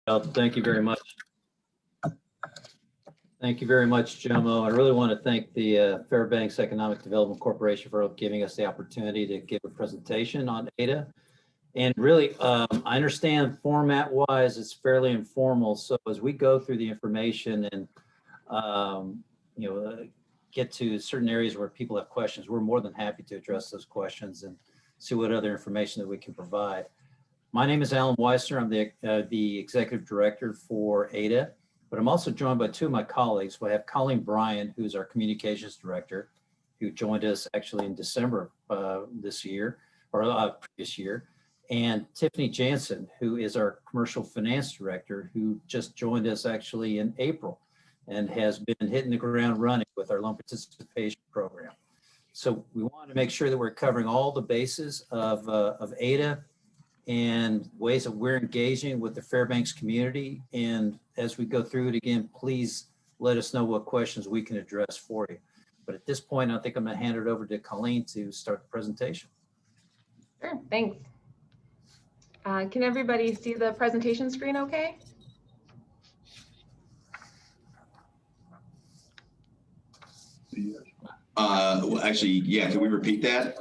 Thank you very much. Thank you very much, Jomo. I really want to thank the Fairbanks Economic Development Corporation for giving us the opportunity to give a presentation on AIDEA. And really, I understand format-wise, it's fairly informal. So as we go through the information and get to certain areas where people have questions, we're more than happy to address those questions and see what other information that we can provide. My name is Alan Weitzner. I'm the Executive Director for AIDEA, but I'm also joined by two of my colleagues. We have Colleen Bryan, who's our Communications Director, who joined us actually in December this year, or previous year, and Tiffany Jannsen, who is our Commercial Finance Director, who just joined us actually in April and has been hitting the ground running with our loan participation program. So we want to make sure that we're covering all the bases of AIDEA and ways that we're engaging with the Fairbanks community. And as we go through it again, please let us know what questions we can address for you. But at this point, I think I'm going to hand it over to Colleen to start the presentation. Sure, thanks. Can everybody see the presentation screen okay? Well, actually, yeah, can we repeat that?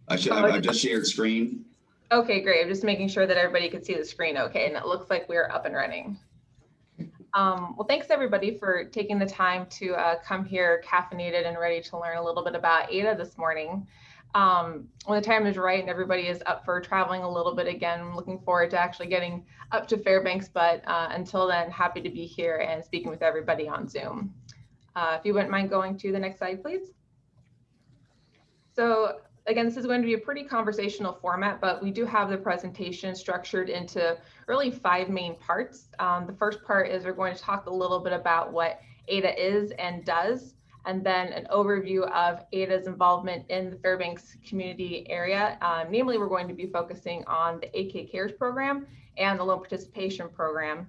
I've just shared screen. Okay, great. I'm just making sure that everybody can see the screen okay, and it looks like we're up and running. Well, thanks everybody for taking the time to come here caffeinated and ready to learn a little bit about AIDEA this morning. When the time is right and everybody is up for traveling a little bit again, I'm looking forward to actually getting up to Fairbanks, but until then, happy to be here and speaking with everybody on Zoom. If you wouldn't mind going to the next slide, please. So again, this is going to be a pretty conversational format, but we do have the presentation structured into really 5 main parts. The first part is we're going to talk a little bit about what AIDEA is and does, and then an overview of AIDEA's involvement in the Fairbanks community area. Namely, we're going to be focusing on the AK Cares program and the loan participation program.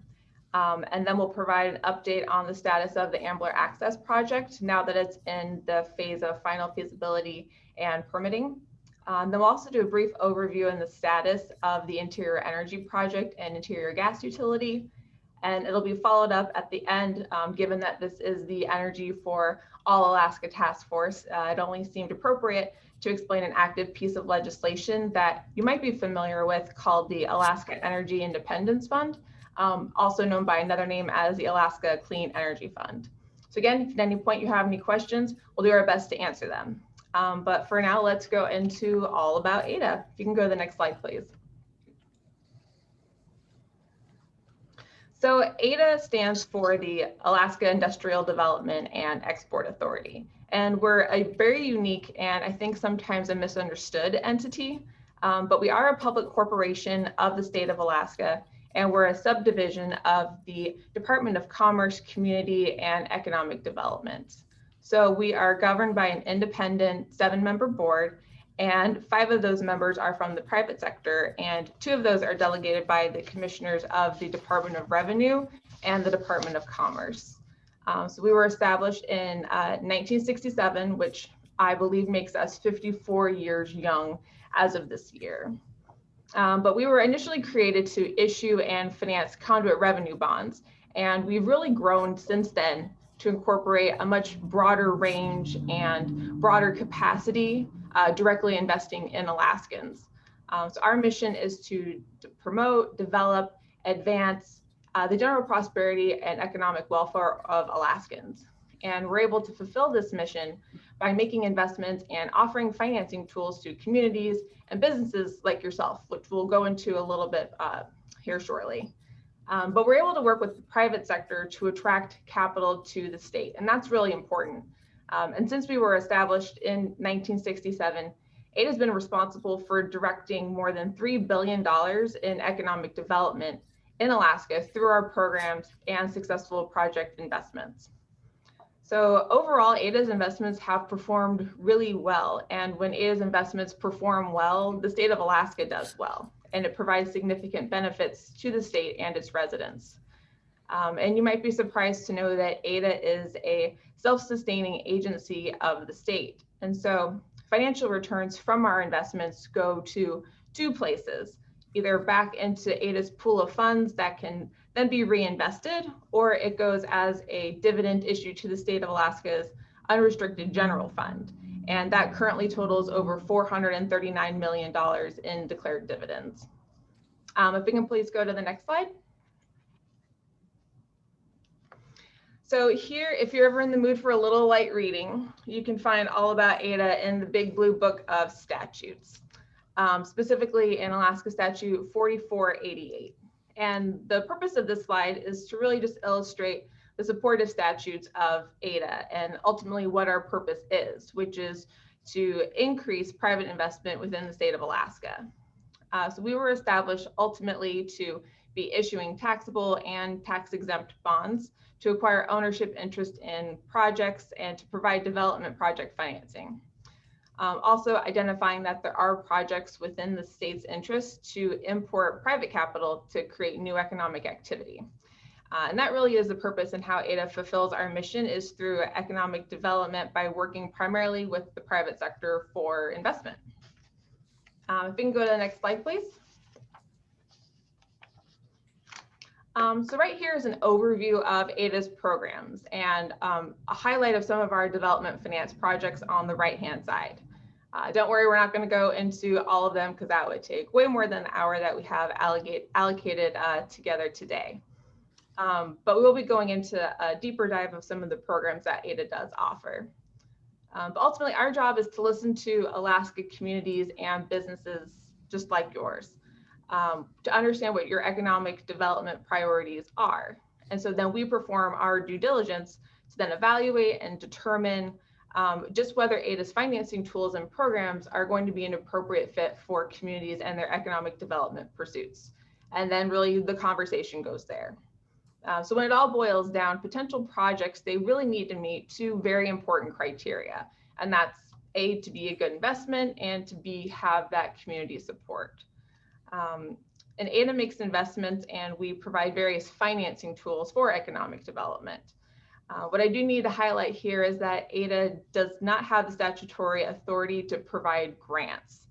And then we'll provide an update on the status of the AMBLER Access project now that it's in the phase of final feasibility and permitting. Then we'll also do a brief overview in the status of the Interior Energy project and Interior Gas Utility. And it'll be followed up at the end, given that this is the Energy for All Alaska Task Force. It only seemed appropriate to explain an active piece of legislation that you might be familiar with called the Alaska Energy Independence Fund, also known by another name as the Alaska Clean Energy Fund. So again, if at any point you have any questions, we'll do our best to answer them. But for now, let's go into all about AIDEA. If you can go to the next slide, please. So AIDEA stands for the Alaska Industrial Development and Export Authority. And we're a very unique and I think sometimes a misunderstood entity, but we are a public corporation of the state of Alaska, and we're a subdivision of the Department of Commerce, Community, and Economic Development. So we are governed by an independent 7-member board, and 5 of those members are from the private sector, and 2 of those are delegated by the commissioners of the Department of Revenue and the Department of Commerce. So we were established in 1967, which I believe makes us 54 years young as of this year. But we were initially created to issue and finance conduit revenue bonds, and we've really grown since then to incorporate a much broader range and broader capacity directly investing in Alaskans. So our mission is to promote, develop, advance the general prosperity and economic welfare of Alaskans. And we're able to fulfill this mission by making investments and offering financing tools to communities and businesses like yourself, which we'll go into a little bit here shortly. But we're able to work with the private sector to attract capital to the state, and that's really important. And since we were established in 1967, AIDEA has been responsible for directing more than $3 billion in economic development in Alaska through our programs and successful project investments. So overall, AIDEA's investments have performed really well. And when AIDEA's investments perform well, the state of Alaska does well, and it provides significant benefits to the state and its residents. And you might be surprised to know that AIDEA is a self-sustaining agency of the state. And so financial returns from our investments go to 2 places. either back into AIDEA's pool of funds that can then be reinvested, or it goes as a dividend issued to the state of Alaska's unrestricted general fund. And that currently totals over $439 million in declared dividends. If we can please go to the next slide. So here, if you're ever in the mood for a little light reading, you can find all about AIDEA in the Big Blue Book of Statutes, specifically in Alaska Statute 4488. And the purpose of this slide is to really just illustrate the supportive statutes of AIDEA and ultimately what our purpose is, which is to increase private investment within the state of Alaska. So we were established ultimately to be issuing taxable and tax-exempt bonds to acquire ownership interest in projects and to provide development project financing. Also identifying that there are projects within the state's interest to import private capital to create new economic activity. And that really is the purpose and how AIDEA fulfills our mission, is through economic development by working primarily with the private sector for investment. If we can go to the next slide, please. So right here is an overview of AIDEA's programs and a highlight of some of our development finance projects on the right-hand side. Don't worry, we're not going to go into all of them because that would take way more than the hour that we have allocated together today. But we will be going into a deeper dive of some of the programs that AIDEA does offer. But ultimately, our job is to listen to Alaska communities and businesses just like yours, to understand what your economic development priorities are. And so then we perform our due diligence to then evaluate and determine just whether AIDEA's financing tools and programs are going to be an appropriate fit for communities and their economic development pursuits. And then really the conversation goes there. So when it all boils down, potential projects, they really need to meet two very important criteria. And that's A, to be a good investment, and to B, have that community support. And AIDEA makes investments and we provide various financing tools for economic development. What I do need to highlight here is that AIDEA does not have the statutory authority to provide grants.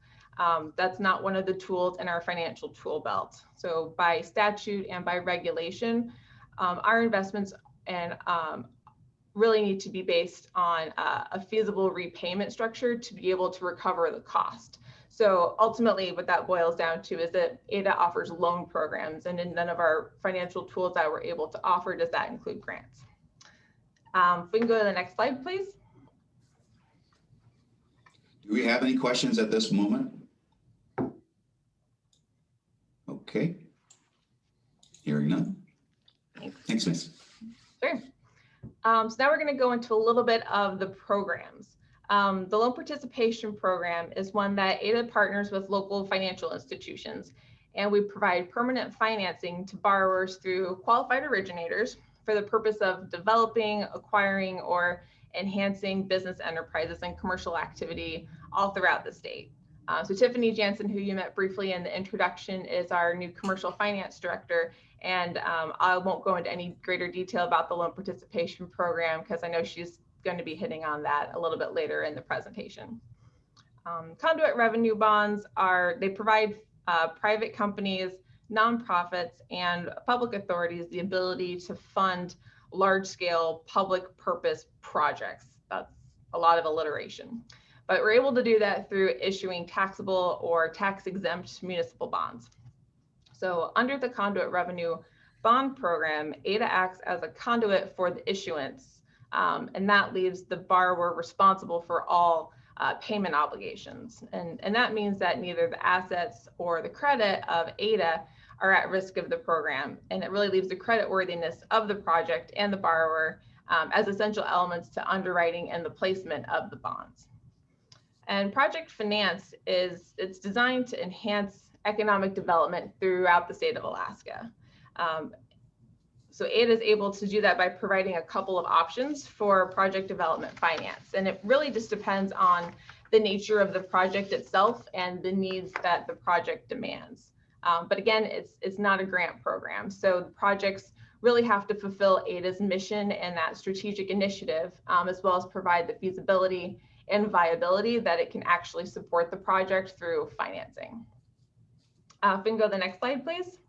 That's not one of the tools in our financial tool belt. So by statute and by regulation, our investments and really need to be based on a feasible repayment structure to be able to recover the cost. So ultimately what that boils down to is that AIDEA offers loan programs, and in none of our financial tools that we're able to offer does that include grants. If we can go to the next slide, please. Do we have any questions at this moment? Okay. Hearing none. Thanks, Miss. Sure. So now we're going to go into a little bit of the programs. The loan participation program is one that AIDEA partners with local financial institutions, and we provide permanent financing to borrowers through qualified originators for the purpose of developing, acquiring, or enhancing business enterprises and commercial activity all throughout the state. So Tiffany Jannsen, who you met briefly in the introduction, is our new commercial finance director. And I won't go into any greater detail about the loan participation program because I know she's going to be hitting on that a little bit later in the presentation. Conduit revenue bonds they provide private companies, nonprofits, and public authorities the ability to fund large-scale public purpose projects. That's a lot of alliteration. But we're able to do that through issuing taxable or tax-exempt municipal bonds. So under the Conduit Revenue Bond Program, AIDEA acts as a conduit for the issuance, and that leaves the borrower responsible for all payment obligations. And that means that neither the assets or the credit of AIDEA are at risk of the program, and it really leaves the creditworthiness of the project and the borrower as essential elements to underwriting and the placement of the bonds. And project finance it's designed to enhance economic development throughout the state of Alaska. So AIDEA is able to do that by providing a couple of options for project development finance. And it really just depends on the nature of the project itself and the needs that the project demands. But again, it's not a grant program. So the projects really have to fulfill AIDEA's mission and that strategic initiative, as well as provide the feasibility and viability that it can actually support the project through financing. If we can go to the next slide, please.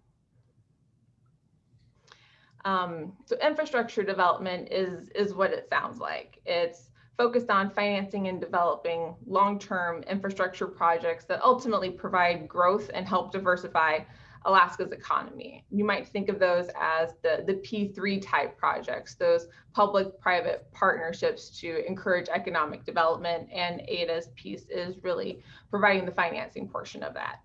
So infrastructure development is what it sounds like. It's focused on financing and developing long-term infrastructure projects that ultimately provide growth and help diversify Alaska's economy. You might think of those as the P3 type projects, those public-private partnerships to encourage economic development, and AIDEA's piece is really providing the financing portion of that.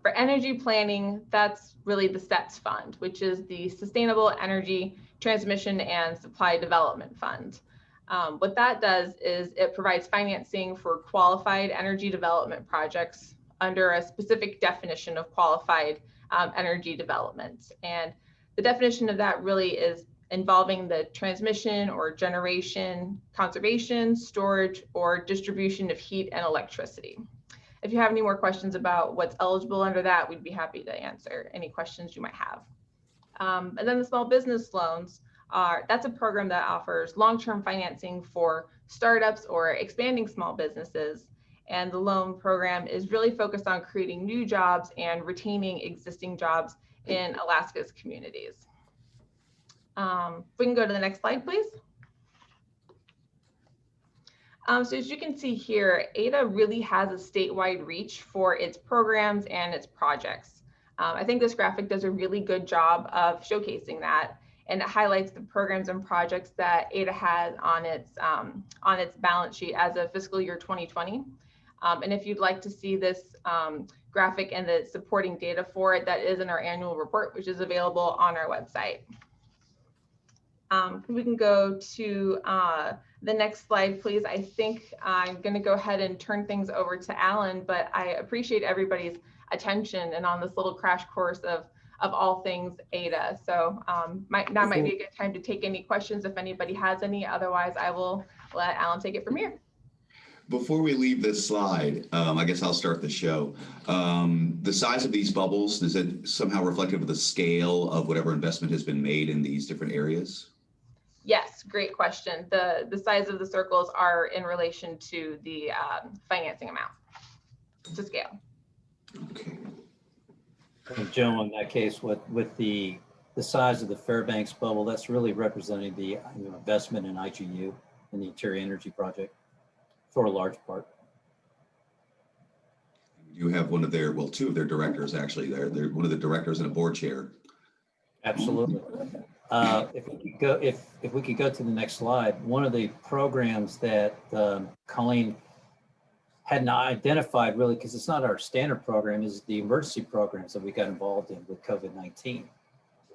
For energy planning, that's really the SETS Fund, which is the Sustainable Energy Transmission and Supply Development Fund. What that does is it provides financing for qualified energy development projects under a specific definition of qualified energy development. And the definition of that really is involving the transmission or generation, conservation, storage, or distribution of heat and electricity. If you have any more questions about what's eligible under that, we'd be happy to answer any questions you might have. And then the small business loans that's a program that offers long-term financing for startups or expanding small businesses. And the loan program is really focused on creating new jobs and retaining existing jobs in Alaska's communities. If we can go to the next slide, please. So as you can see here, AIDEA really has a statewide reach for its programs and its projects. I think this graphic does a really good job of showcasing that, and it highlights the programs and projects that AIDEA has on its balance sheet as of fiscal year 2020. And if you'd like to see this graphic and the supporting data for it, that is in our annual report, which is available on our website. We can go to the next slide, please. I think I'm going to go ahead and turn things over to Alan, but I appreciate everybody's attention and on this little crash course of all things AIDEA. So that might be a good time to take any questions if anybody has any. Otherwise, I will let Alan take it from here. Before we leave this slide, I guess I'll start the show. The size of these bubbles, is it somehow reflective of the scale of whatever investment has been made in these different areas? Yes, great question. The size of the circles are in relation to the financing amount, to scale. Okay. And Joe, in that case, with the size of the Fairbanks bubble, that's really representing the investment in IGU in the Interior Energy Project for a large part. You have one of their, well, two of their directors actually. They're one of the directors and a board chair. Absolutely. If we could go to the next slide, one of the programs that Colleen hadn't identified really, because it's not our standard program, is the emergency programs that we got involved in with COVID-19.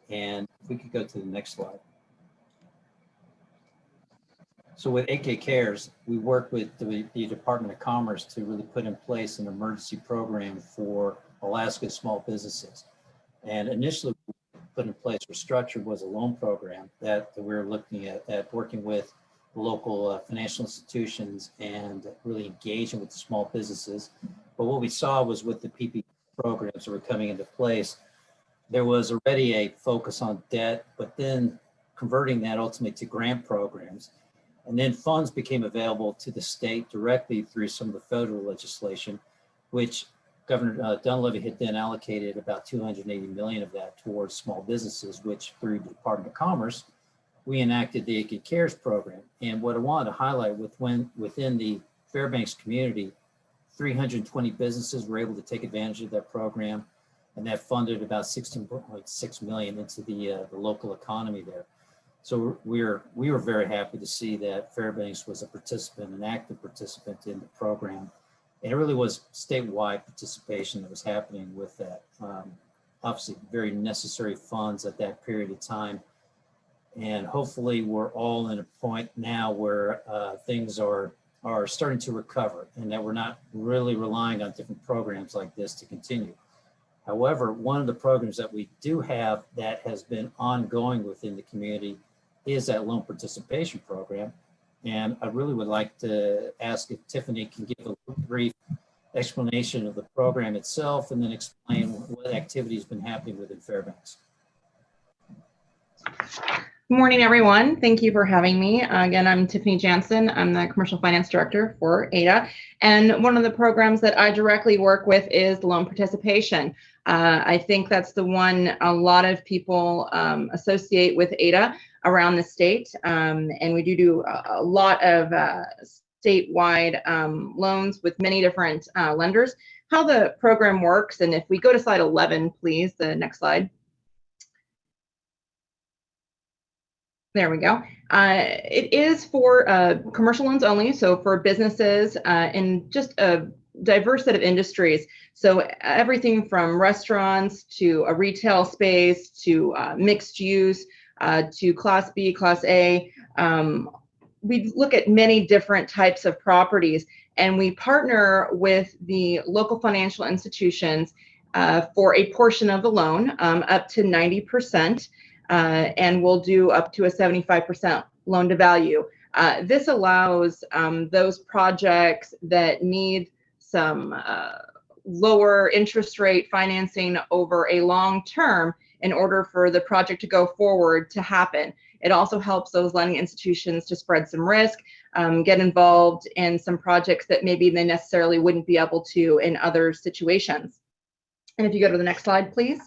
And if we could go to the next slide. So with AK Cares, we worked with the Department of Commerce to really put in place an emergency program for Alaska's small businesses. And initially put in place or structured was a loan program that we were looking at working with local financial institutions and really engaging with the small businesses. But what we saw was with the PPP programs that were coming into place, there was already a focus on debt, but then converting that ultimately to grant programs. And then funds became available to the state directly through some of the federal legislation, which Governor Dunleavy had then allocated about $280 million of that towards small businesses, which through the Department of Commerce, we enacted the AK Cares program. And what I wanted to highlight within the Fairbanks community, 320 businesses were able to take advantage of that program, and that funded about $16.6 million into the local economy there. So we were very happy to see that Fairbanks was a participant, an active participant in the program. And it really was statewide participation that was happening with that. Obviously, very necessary funds at that period of time. And hopefully we're all in a point now where things are starting to recover and that we're not really relying on different programs like this to continue. However, one of the programs that we do have that has been ongoing within the community is that loan participation program. And I really would like to ask if Tiffany can give a brief explanation of the program itself and then explain what activity has been happening within Fairbanks. Good morning, everyone. Thank you for having me. Again, I'm Tiffany Jannsen. I'm the Commercial Finance Director for AIDEA. And one of the programs that I directly work with is loan participation. I think that's the one a lot of people associate with AIDEA around the state. And we do a lot of statewide loans with many different lenders. How the program works, and if we go to slide 11, please, the next slide. There we go. It is for commercial loans only, so for businesses in just a diverse set of industries. So everything from restaurants to a retail space to mixed use to Class B, Class A. We look at many different types of properties, and we partner with the local financial institutions for a portion of the loan, up to 90%. And we'll do up to a 75% loan to value. This allows those projects that need some lower interest rate financing over a long term in order for the project to go forward to happen. It also helps those lending institutions to spread some risk, get involved in some projects that maybe they necessarily wouldn't be able to in other situations. And if you go to the next slide, please.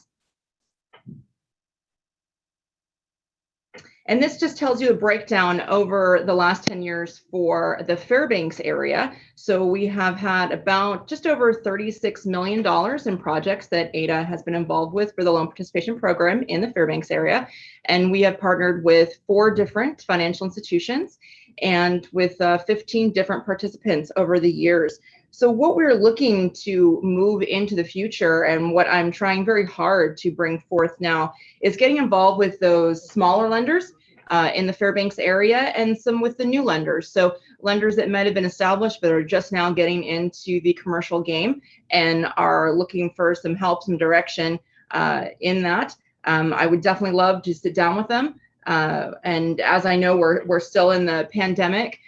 And this just tells you a breakdown over the last 10 years for the Fairbanks area. So we have had about just over $36 million in projects that AIDEA has been involved with for the loan participation program in the Fairbanks area. And we have partnered with 4 different financial institutions and with 15 different participants over the years. So what we're looking to move into the future, and what I'm trying very hard to bring forth now, is getting involved with those smaller lenders in the Fairbanks area and some with the new lenders. So lenders that might have been established but are just now getting into the commercial game and are looking for some help, some direction in that. I would definitely love to sit down with them. And as I know, we're still in the pandemic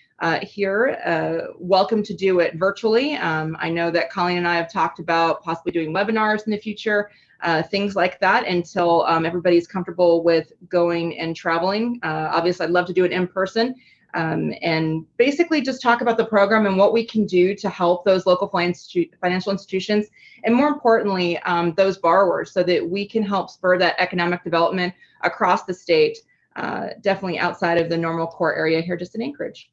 here. Welcome to do it virtually. I know that Colleen and I have talked about possibly doing webinars in the future, things like that, until everybody's comfortable with going and traveling. Obviously, I'd love to do it in person and basically just talk about the program and what we can do to help those local financial institutions, and more importantly, those borrowers, so that we can help spur that economic development across the state, definitely outside of the normal core area here just in Anchorage.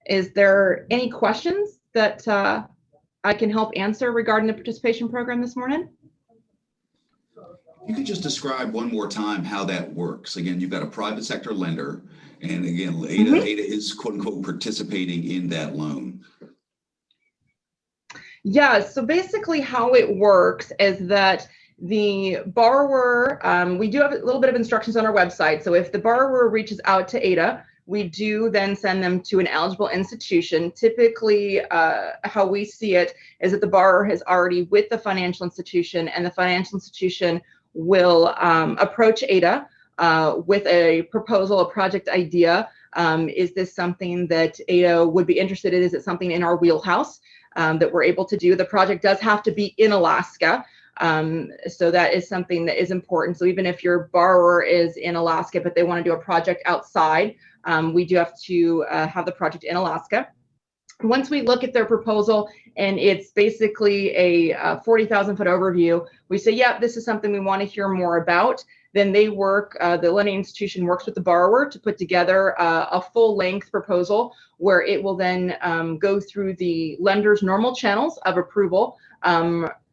Is there any questions that I can help answer regarding the participation program this morning? You could just describe one more time how that works. Again, you've got a private sector lender, and again, AIDEA is quote unquote participating in that loan. Yeah, so basically how it works is that the borrower, we do have a little bit of instructions on our website. So if the borrower reaches out to AIDEA, we do then send them to an eligible institution. Typically, how we see it is that the borrower is already with the financial institution, and the financial institution will approach AIDEA with a proposal, a project idea. Is this something that AIDEA would be interested in? Is it something in our wheelhouse that we're able to do? The project does have to be in Alaska. So that is something that is important. So even if your borrower is in Alaska, but they want to do a project outside, we do have to have the project in Alaska. Once we look at their proposal and it's basically a 40,000 foot overview, we say, yeah, this is something we want to hear more about. Then they work, the lending institution works with the borrower to put together a full length proposal where it will then go through the lender's normal channels of approval.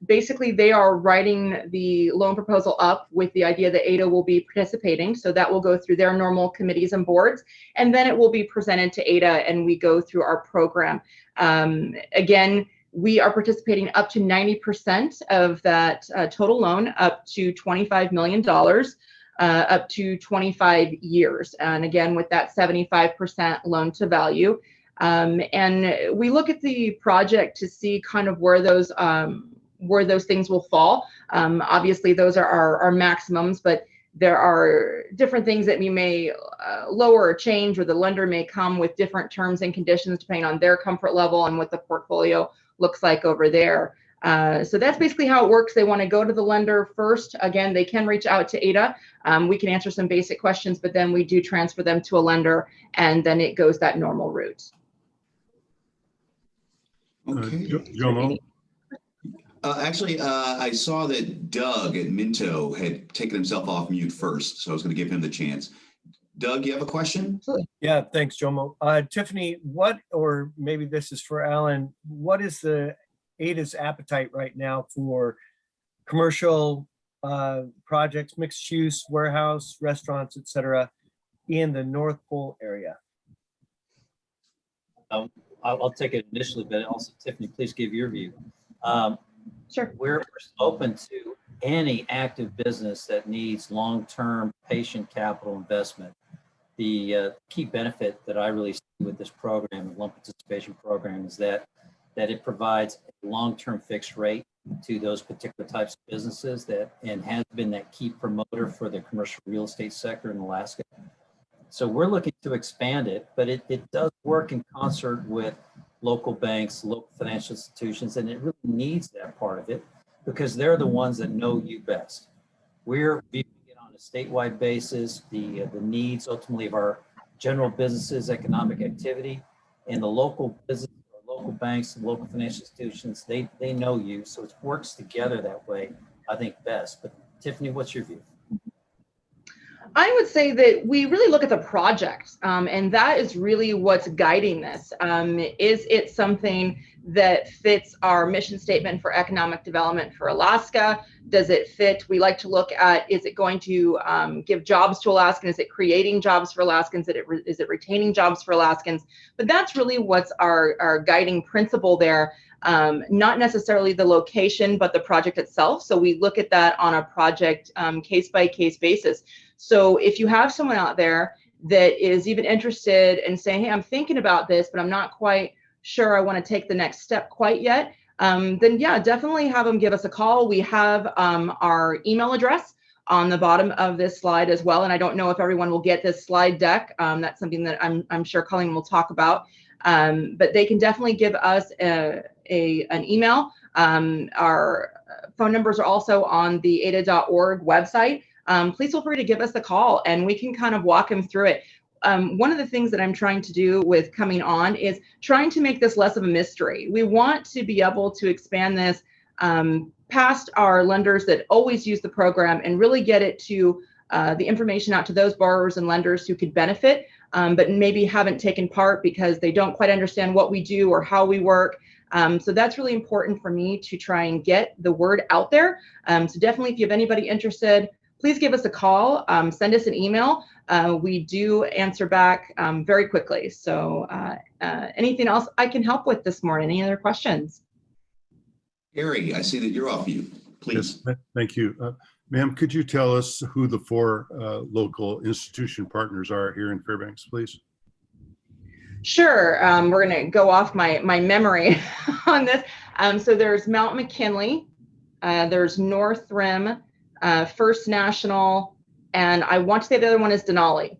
Basically, they are writing the loan proposal up with the idea that AIDEA will be participating. So that will go through their normal committees and boards, and then it will be presented to AIDEA and we go through our program. Again, we are participating up to 90% of that total loan, up to $25 million, up to 25 years. And again, with that 75% loan to value. And we look at the project to see kind of where those things will fall. Obviously, those are our maximums, but there are different things that we may lower or change, or the lender may come with different terms and conditions depending on their comfort level and what the portfolio looks like over there. So that's basically how it works. They want to go to the lender first. Again, they can reach out to AIDEA. We can answer some basic questions, but then we do transfer them to a lender, and then it goes that normal route. Okay. Jomo? Actually, I saw that Doug at Minto had taken himself off mute first, so I was going to give him the chance. Doug, you have a question? Yeah, thanks, Jomo. Tiffany, what, or maybe this is for Alan, what is the AIDEA's appetite right now for commercial projects, mixed use, warehouse, restaurants, et cetera, in the North Pole area? I'll take it initially, but also Tiffany, please give your view. Sure. We're open to any active business that needs long-term patient capital investment. The key benefit that I really see with this program, the loan participation program, is that it provides a long-term fixed rate to those particular types of businesses and has been that key promoter for the commercial real estate sector in Alaska. So we're looking to expand it, but it does work in concert with local banks, local financial institutions, and it really needs that part of it because they're the ones that know you best. We're viewing it on a statewide basis, the needs ultimately of our general businesses, economic activity, and the local business, or local banks, and local financial institutions, they know you, so it works together that way, I think, best. But Tiffany, what's your view? I would say that we really look at the project, and that is really what's guiding this. Is it something that fits our mission statement for economic development for Alaska? Does it fit? We like to look at, is it going to give jobs to Alaskans? Is it creating jobs for Alaskans? Is it retaining jobs for Alaskans? But that's really what's our guiding principle there. Not necessarily the location, but the project itself. So we look at that on a project case-by-case basis. So if you have someone out there that is even interested in saying, hey, I'm thinking about this, but I'm not quite sure I want to take the next step quite yet, then yeah, definitely have them give us a call. We have our email address on the bottom of this slide as well. And I don't know if everyone will get this slide deck. That's something that I'm sure Colleen will talk about. But they can definitely give us an email. Our phone numbers are also on the AIDEA.org website. Please feel free to give us a call and we can kind of walk them through it. One of the things that I'm trying to do with coming on is trying to make this less of a mystery. We want to be able to expand this past our lenders that always use the program and really get it to the information out to those borrowers and lenders who could benefit, but maybe haven't taken part because they don't quite understand what we do or how we work. So that's really important for me to try and get the word out there. So definitely, if you have anybody interested, please give us a call, send us an email. We do answer back very quickly. So anything else I can help with this morning? Any other questions? Harry, I see that you're off mute. Please. Yes, thank you. Ma'am, could you tell us who the 4 local institution partners are here in Fairbanks, please? Sure. We're going to go off my memory on this. So there's Mount McKinley, there's North Rim, First National, and I want to say the other one is Denali.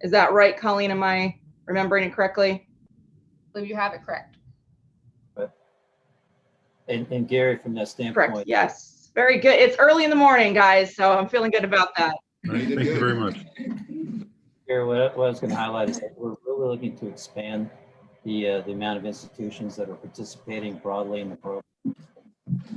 Is that right, Colleen? Am I remembering it correctly? I believe you have it correct. And Gary, from that standpoint. Correct. Yes. Very good. It's early in the morning, guys, so I'm feeling good about that. All right, thank you very much. Gary, what I was going to highlight is that we're really looking to expand the amount of institutions that are participating broadly in the program.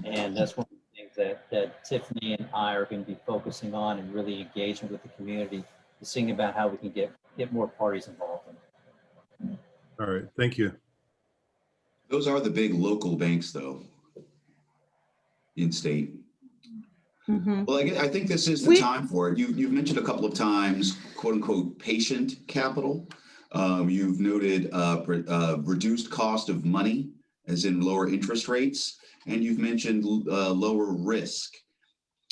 And that's one of the things that Tiffany and I are going to be focusing on and really engaging with the community, is seeing about how we can get more parties involved in it. All right, thank you. Those are the big local banks, though, in state. Mm-hmm. Well, I think this is the time for it. You've mentioned a couple of times, quote unquote, patient capital. You've noted reduced cost of money, as in lower interest rates, and you've mentioned lower risk.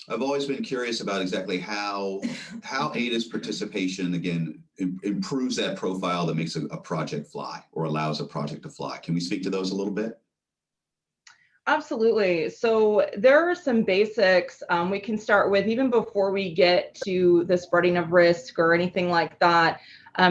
I've always been curious about exactly how AIDEA's participation, again, improves that profile that makes a project fly or allows a project to fly. Can we speak to those a little bit? Absolutely. So there are some basics we can start with even before we get to the spreading of risk or anything like that.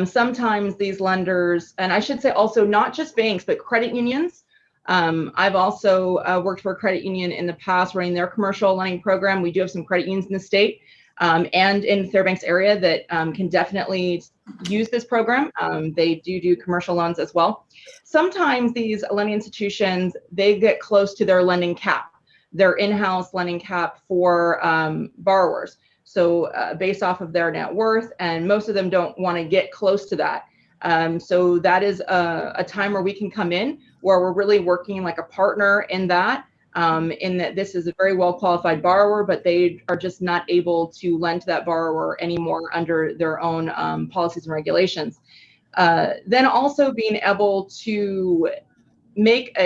Sometimes these lenders, and I should say also not just banks, but credit unions, I've also worked for a credit union in the past running their commercial lending program. We do have some credit unions in the state and in Fairbanks area that can definitely use this program. They do commercial loans as well. Sometimes these lending institutions, they get close to their lending cap, their in-house lending cap for borrowers. So based off of their net worth, and most of them don't want to get close to that. So that is a time where we can come in, where we're really working like a partner in that this is a very well qualified borrower, but they are just not able to lend to that borrower anymore under their own policies and regulations. Then also being able to make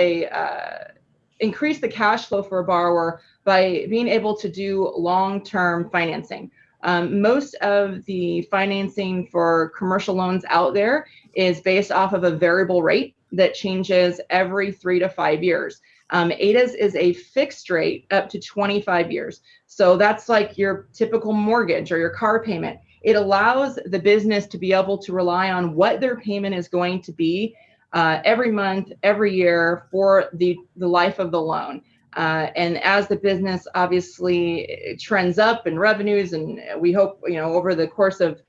increase the cash flow for a borrower by being able to do long-term financing. Most of the financing for commercial loans out there is based off of a variable rate that changes every 3 to 5 years. AIDEA's is a fixed rate up to 25 years. So that's like your typical mortgage or your car payment. It allows the business to be able to rely on what their payment is going to be every month, every year for the life of the loan. And as the business obviously trends up in revenues, and we hope, over the course of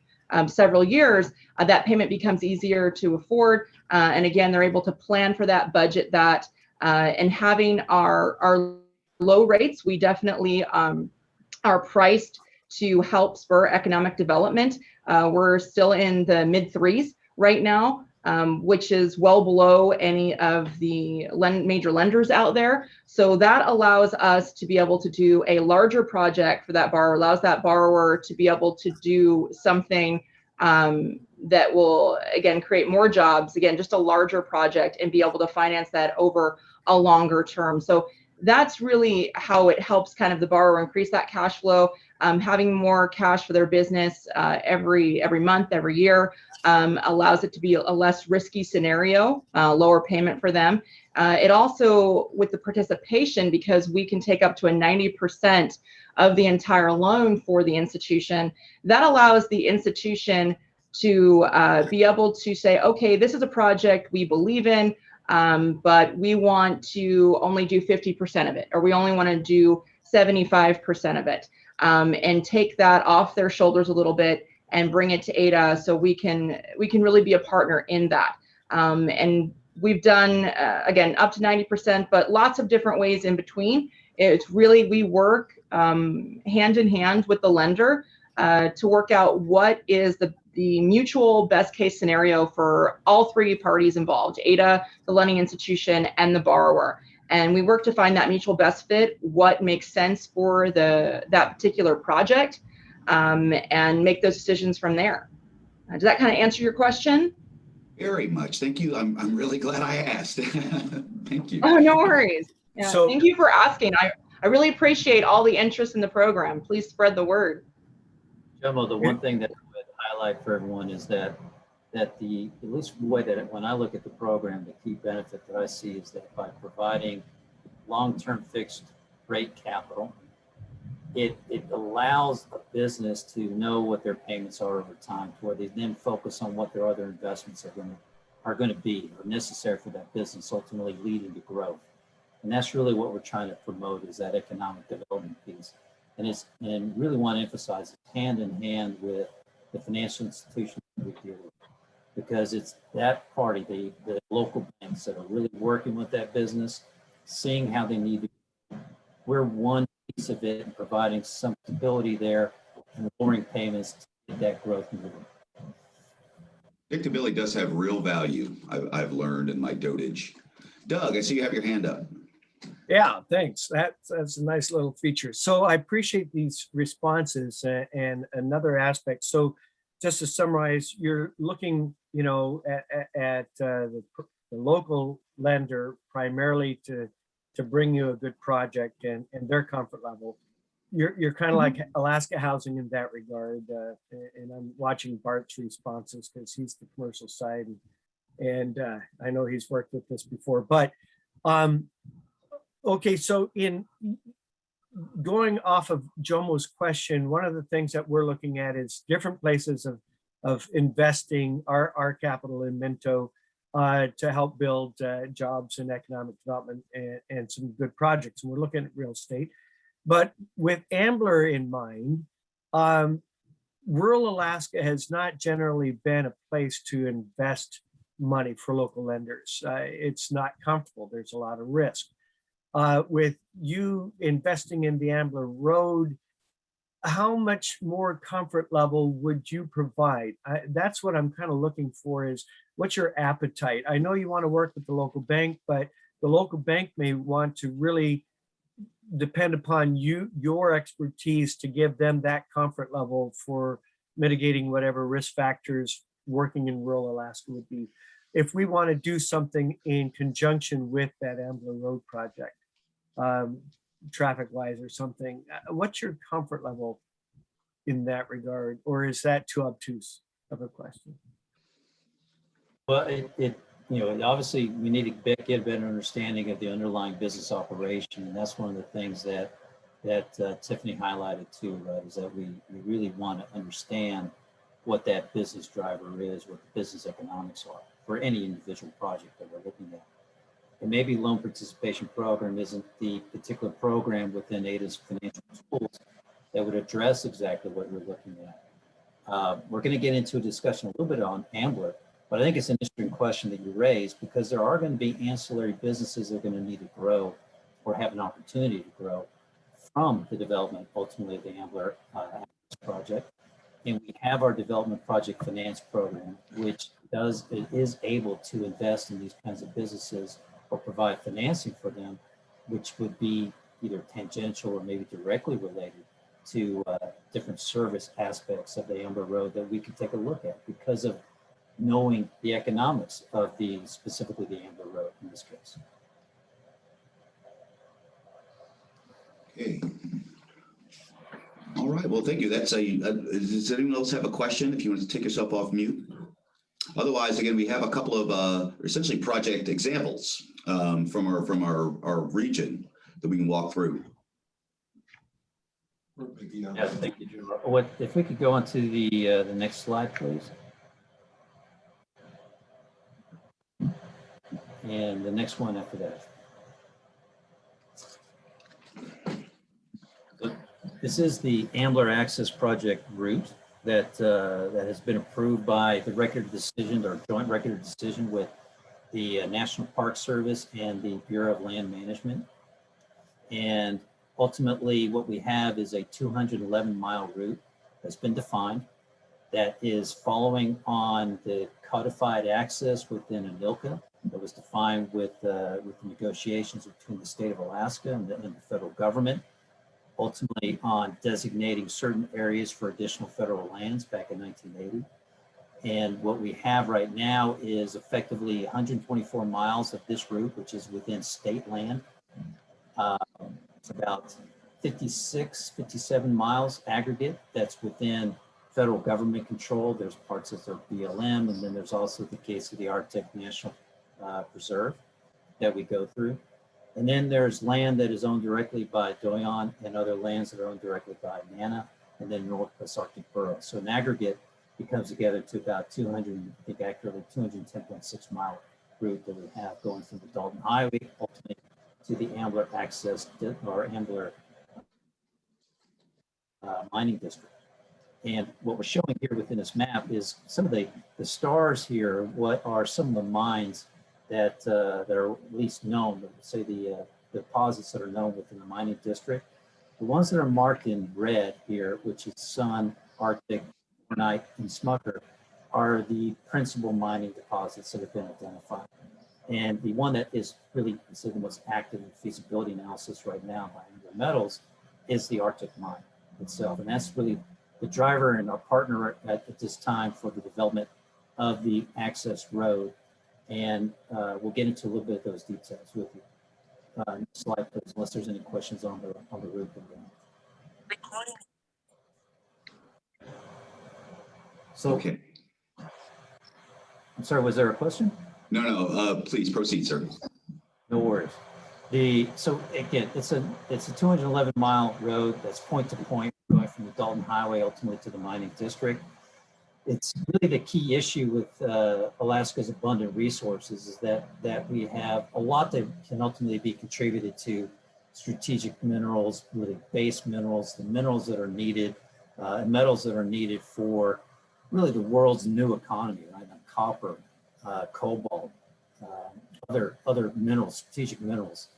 several years, that payment becomes easier to afford. And again, they're able to plan for that, budget that, and having our low rates, we definitely are priced to help spur economic development. We're still in the mid 3s right now. Which is well below any of the major lenders out there. So that allows us to be able to do a larger project for that borrower, allows that borrower to be able to do something that will, again, create more jobs, again, just a larger project, and be able to finance that over a longer term. So that's really how it helps kind of the borrower increase that cash flow, having more cash for their business every month, every year. Allows it to be a less risky scenario, lower payment for them. It also, with the participation, because we can take up to a 90% of the entire loan for the institution, that allows the institution to be able to say, okay, this is a project we believe in, but we want to only do 50% of it, or we only want to do 75% of it, and take that off their shoulders a little bit and bring it to AIDEA, so we can really be a partner in that. And we've done, again, up to 90%, but lots of different ways in between. It's really, we work hand in hand with the lender to work out what is the mutual best case scenario for all 3 parties involved, AIDEA, the lending institution, and the borrower. And we work to find that mutual best fit, what makes sense for that particular project, and make those decisions from there. Does that kind of answer your question? Very much. Thank you. I'm really glad I asked. Thank you. Oh, no worries. Yeah, So- thank you for asking. I really appreciate all the interest in the program. Please spread the word. Jomo, the one thing that I would highlight for everyone is that at least the way that when I look at the program, the key benefit that I see is that by providing long-term fixed rate capital, it allows a business to know what their payments are over time, to where they then focus on what their other investments are going to be, or necessary for that business, ultimately leading to growth. And that's really what we're trying to promote, is that economic development piece. And really want to emphasize it's hand in hand with the financial institutions we deal with, because it's that party, the local banks that are really working with that business, seeing how they need to. We're one piece of it, and providing some stability there and lowering payments to get that growth moving. Predictability does have real value, I've learned in my dotage. Doug, I see you have your hand up. Yeah, thanks. That's a nice little feature. So I appreciate these responses, and another aspect. So just to summarize, you're looking, at the local lender primarily to bring you a good project and their comfort level. You're kind of like Alaska Housing in that regard, and I'm watching Bart's responses because he's the commercial side, and I know he's worked with this before. But okay, so in going off of Jomo's question, one of the things that we're looking at is different places of investing our capital in Minto. to help build jobs and economic development and some good projects. And we're looking at real estate. But with AMBLER in mind, rural Alaska has not generally been a place to invest money for local lenders. It's not comfortable. There's a lot of risk. With you investing in the AMBLER Road, how much more comfort level would you provide? That's what I'm kind of looking for, is what's your appetite? I know you want to work with the local bank, but the local bank may want to really depend upon your expertise to give them that comfort level for mitigating whatever risk factors working in rural Alaska would be. If we want to do something in conjunction with that AMBLER Road project, traffic-wise or something, what's your comfort level in that regard? Or is that too obtuse of a question? Well, obviously we need to get a better understanding of the underlying business operation. And that's one of the things that Tiffany highlighted too, right, is that we really want to understand what that business driver is, what the business economics are for any individual project that we're looking at. And maybe loan participation program isn't the particular program within AIDEA's financial tools that would address exactly what you're looking at. We're going to get into a discussion a little bit on AMBLER, but I think it's an interesting question that you raised, because there are going to be ancillary businesses that are going to need to grow or have an opportunity to grow from the development, ultimately, of the AMBLER project. And we have our development project finance program, which is able to invest in these kinds of businesses or provide financing for them, which would be either tangential or maybe directly related to different service aspects of the AMBLER Road that we could take a look at because of knowing the economics of specifically the AMBLER Road in this case. Okay. All right. Well, thank you. Does anyone else have a question? If you want to take yourself off mute. Otherwise, again, we have a couple of essentially project examples from our region that we can walk through. Yeah, thank you, Drew. If we could go on to the next slide, please. And the next one after that. This is the AMBLER Access Project route that has been approved by the record of decision or joint record of decision with the National Park Service and the Bureau of Land Management. And ultimately what we have is a 211-mile route that's been defined that is following on the codified access within ANILCA that was defined with the negotiations between the state of Alaska and the federal government, ultimately on designating certain areas for additional federal lands back in 1980. And what we have right now is effectively 124 miles of this route, which is within state land. It's about 57 miles aggregate that's within federal government control. There's parts that are BLM, and then there's also the case of the Arctic National Preserve that we go through. And then there's land that is owned directly by Doyon and other lands that are owned directly by NANA, and then Northwest Arctic Borough. So in aggregate, it comes together to about 210.6 mile route that we have going from the Dalton Highway ultimately to the AMBLER access or AMBLER mining district. And what we're showing here within this map is some of the stars here. What are some of the mines that are at least known, say the deposits that are known within the mining district? The ones that are marked in red here, which is Sun, Arctic, Ornite, and Smucker, are the principal mining deposits that have been identified. And the one that is really considered the most active in feasibility analysis right now by AMBLER Metals is the Arctic mine itself. And that's really the driver and our partner at this time for the development of the access road. And we'll get into a little bit of those details with you. Next slide, please, unless there's any questions on the route. So, okay. I'm sorry, was there a question? No, please proceed, sir. No worries. So again, it's a 211-mile road that's point to point, going from the Dalton Highway ultimately to the mining district. it's really the key issue with Alaska's abundant resources is that we have a lot that can ultimately be contributed to strategic minerals, really base minerals, the minerals that are needed, and metals that are needed for really the world's new economy, right? Copper, cobalt, other minerals, strategic minerals.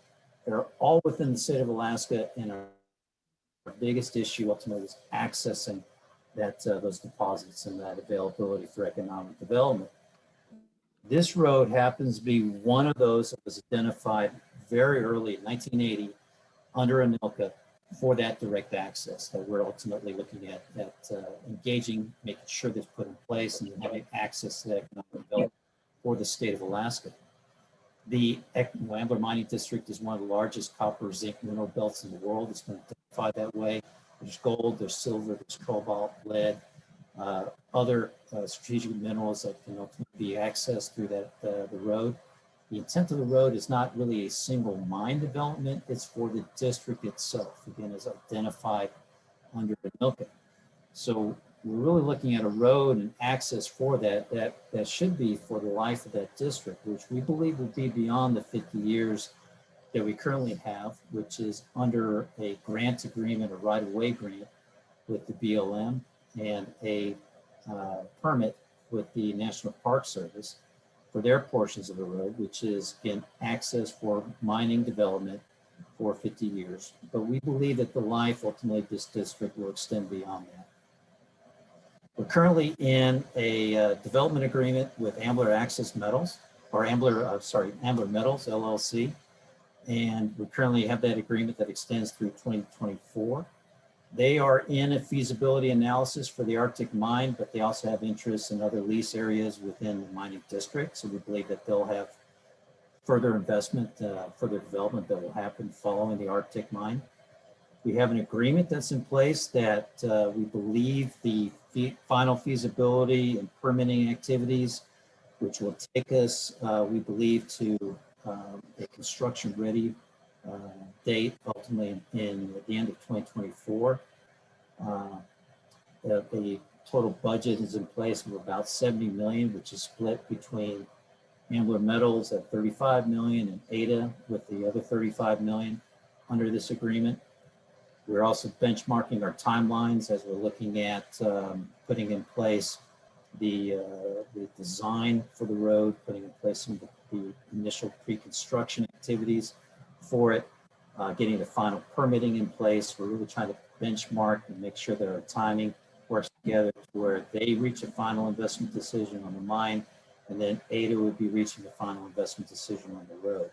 They're all within the state of Alaska, and our biggest issue ultimately is accessing those deposits and that availability for economic development. This road happens to be one of those that was identified very early in 1980 under AMBLER for that direct access that we're ultimately looking at engaging, making sure that's put in place and having access to that economic development for the state of Alaska. The AMBLER Mining District is one of the largest copper zinc mineral belts in the world. It's been identified that way. There's gold, there's silver, there's cobalt, lead, other strategic minerals that can ultimately be accessed through the road. The intent of the road is not really a single mine development, it's for the district itself, again, as identified under AMBLER. So we're really looking at a road and access for that should be for the life of that district, which we believe will be beyond the 50 years that we currently have, which is under a grant agreement, a right-of-way grant with the BLM and a permit with the National Park Service for their portions of the road, which is, again, access for mining development for 50 years. But we believe that the life, ultimately, of this district will extend beyond that. We're currently in a development agreement with AMBLER Access Metals, or AMBLER Metals, LLC. And we currently have that agreement that extends through 2024. They are in a feasibility analysis for the Arctic mine, but they also have interests in other lease areas within the mining district. So we believe that they'll have further investment, further development that will happen following the Arctic mine. We have an agreement that's in place that we believe the final feasibility and permitting activities, which will take us, we believe, to a construction-ready date, ultimately in the end of 2024. The total budget is in place of about $70 million, which is split between AMBLER Metals at $35 million and AIDEA with the other $35 million under this agreement. We're also benchmarking our timelines as we're looking at putting in place the design for the road, putting in place some of the initial pre-construction activities for it, getting the final permitting in place. We're really trying to benchmark and make sure that our timing works together to where they reach a final investment decision on the mine, and then AIDEA would be reaching the final investment decision on the road.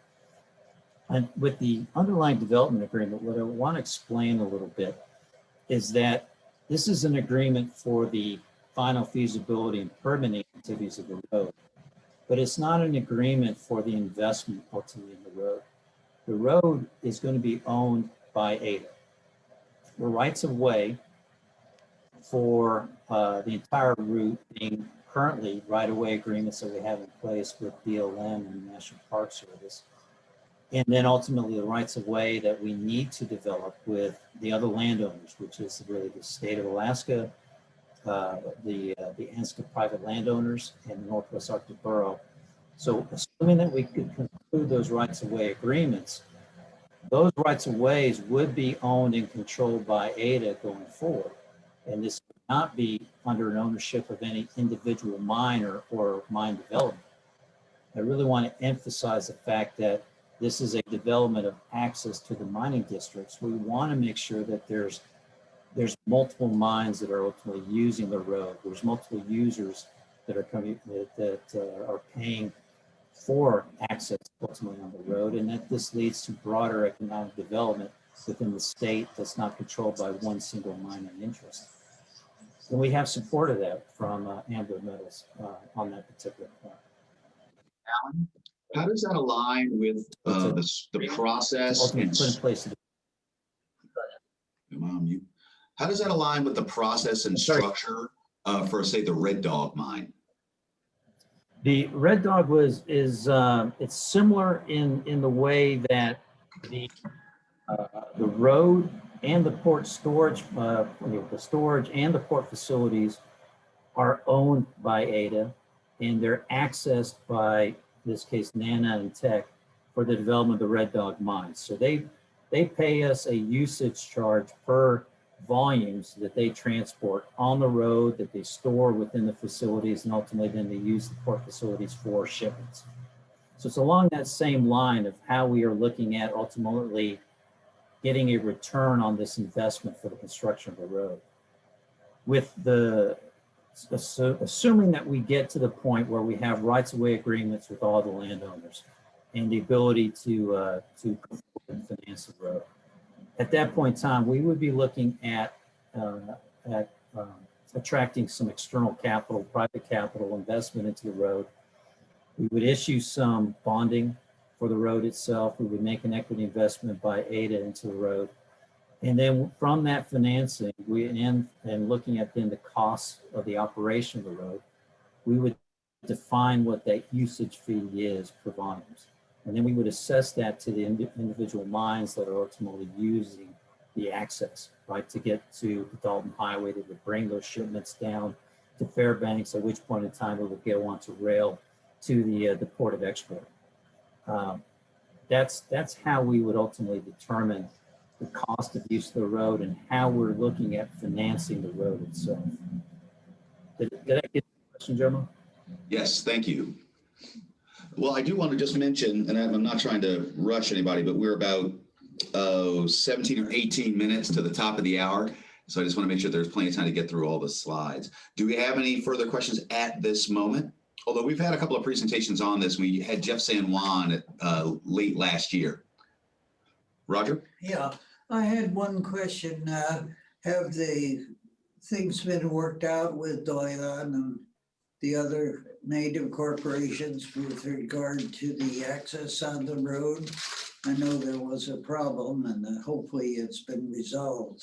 And with the underlying development agreement, what I want to explain a little bit is that this is an agreement for the final feasibility and permitting activities of the road, but it's not an agreement for the investment ultimately in the road. The road is going to be owned by AIDEA. The rights of way for the entire route being currently right-of-way agreements that we have in place with BLM and the National Park Service. And then ultimately the rights of way that we need to develop with the other landowners, which is really the state of Alaska, the ANSCA private landowners, and the Northwest Arctic Borough. So assuming that we could conclude those rights of way agreements, those rights of ways would be owned and controlled by AIDEA going forward. And this would not be under an ownership of any individual mine or mine development. I really want to emphasize the fact that this is a development of access to the mining districts. We want to make sure that there's multiple mines that are ultimately using the road. There's multiple users that are coming that are paying for access ultimately on the road, and that this leads to broader economic development within the state that's not controlled by one single mining interest. And we have support of that from AMBLER Metals on that particular point. Alan, how does that align with the process and put in place? How does that align with the process and structure for, say, the Red Dog mine? The Red Dog it's similar in the way that the road and the port storage, the storage and the port facilities are owned by AIDEA, and they're accessed by, in this case, NANA and Tech for the development of the Red Dog mines. So they pay us a usage charge per volumes that they transport on the road, that they store within the facilities, and ultimately then they use the port facilities for shipments. So it's along that same line of how we are looking at ultimately getting a return on this investment for the construction of the road. With the, assuming that we get to the point where we have rights-of-way agreements with all the landowners and the ability to finance the road. At that point in time, we would be looking at attracting some external capital, private capital investment into the road. We would issue some bonding for the road itself. We would make an equity investment by AIDEA into the road. And then from that financing, and looking at then the costs of the operation of the road, we would define what that usage fee is per volumes. And then we would assess that to the individual mines that are ultimately using the access, right, to get to the Dalton Highway, that would bring those shipments down to Fairbanks, at which point in time it would go onto rail to the port of export. That's how we would ultimately determine the cost of use of the road and how we're looking at financing the road itself. Did I get the question, Jeremy? Yes, thank you. Well, I do want to just mention, and I'm not trying to rush anybody, but we're about 17 or 18 minutes to the top of the hour. So I just want to make sure there's plenty of time to get through all the slides. Do we have any further questions at this moment? Although we've had a couple of presentations on this. We had Jeff San Juan late last year. Roger? Yeah, I had one question. Have the things been worked out with Doyon and the other native corporations with regard to the access on the road? I know there was a problem and hopefully it's been resolved.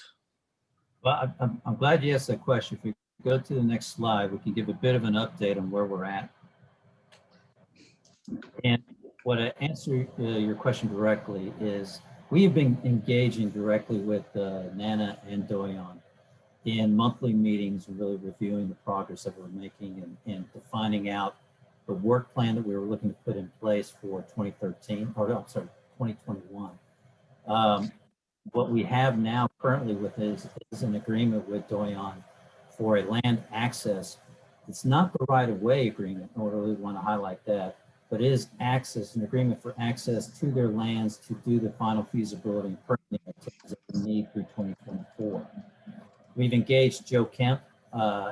Well, I'm glad you asked that question. If we go to the next slide, we can give a bit of an update on where we're at. And what I answer your question directly is we have been engaging directly with NANA and Doyon in monthly meetings, really reviewing the progress that we're making and defining out the work plan that we were looking to put in place for 2013, or no, sorry, 2021. What we have now currently with is an agreement with Doyon for a land access. It's not the right-of-way agreement, nor do we want to highlight that, but it is access, an agreement for access to their lands to do the final feasibility and permitting activities that we need through 2024. We've engaged Joe Kemp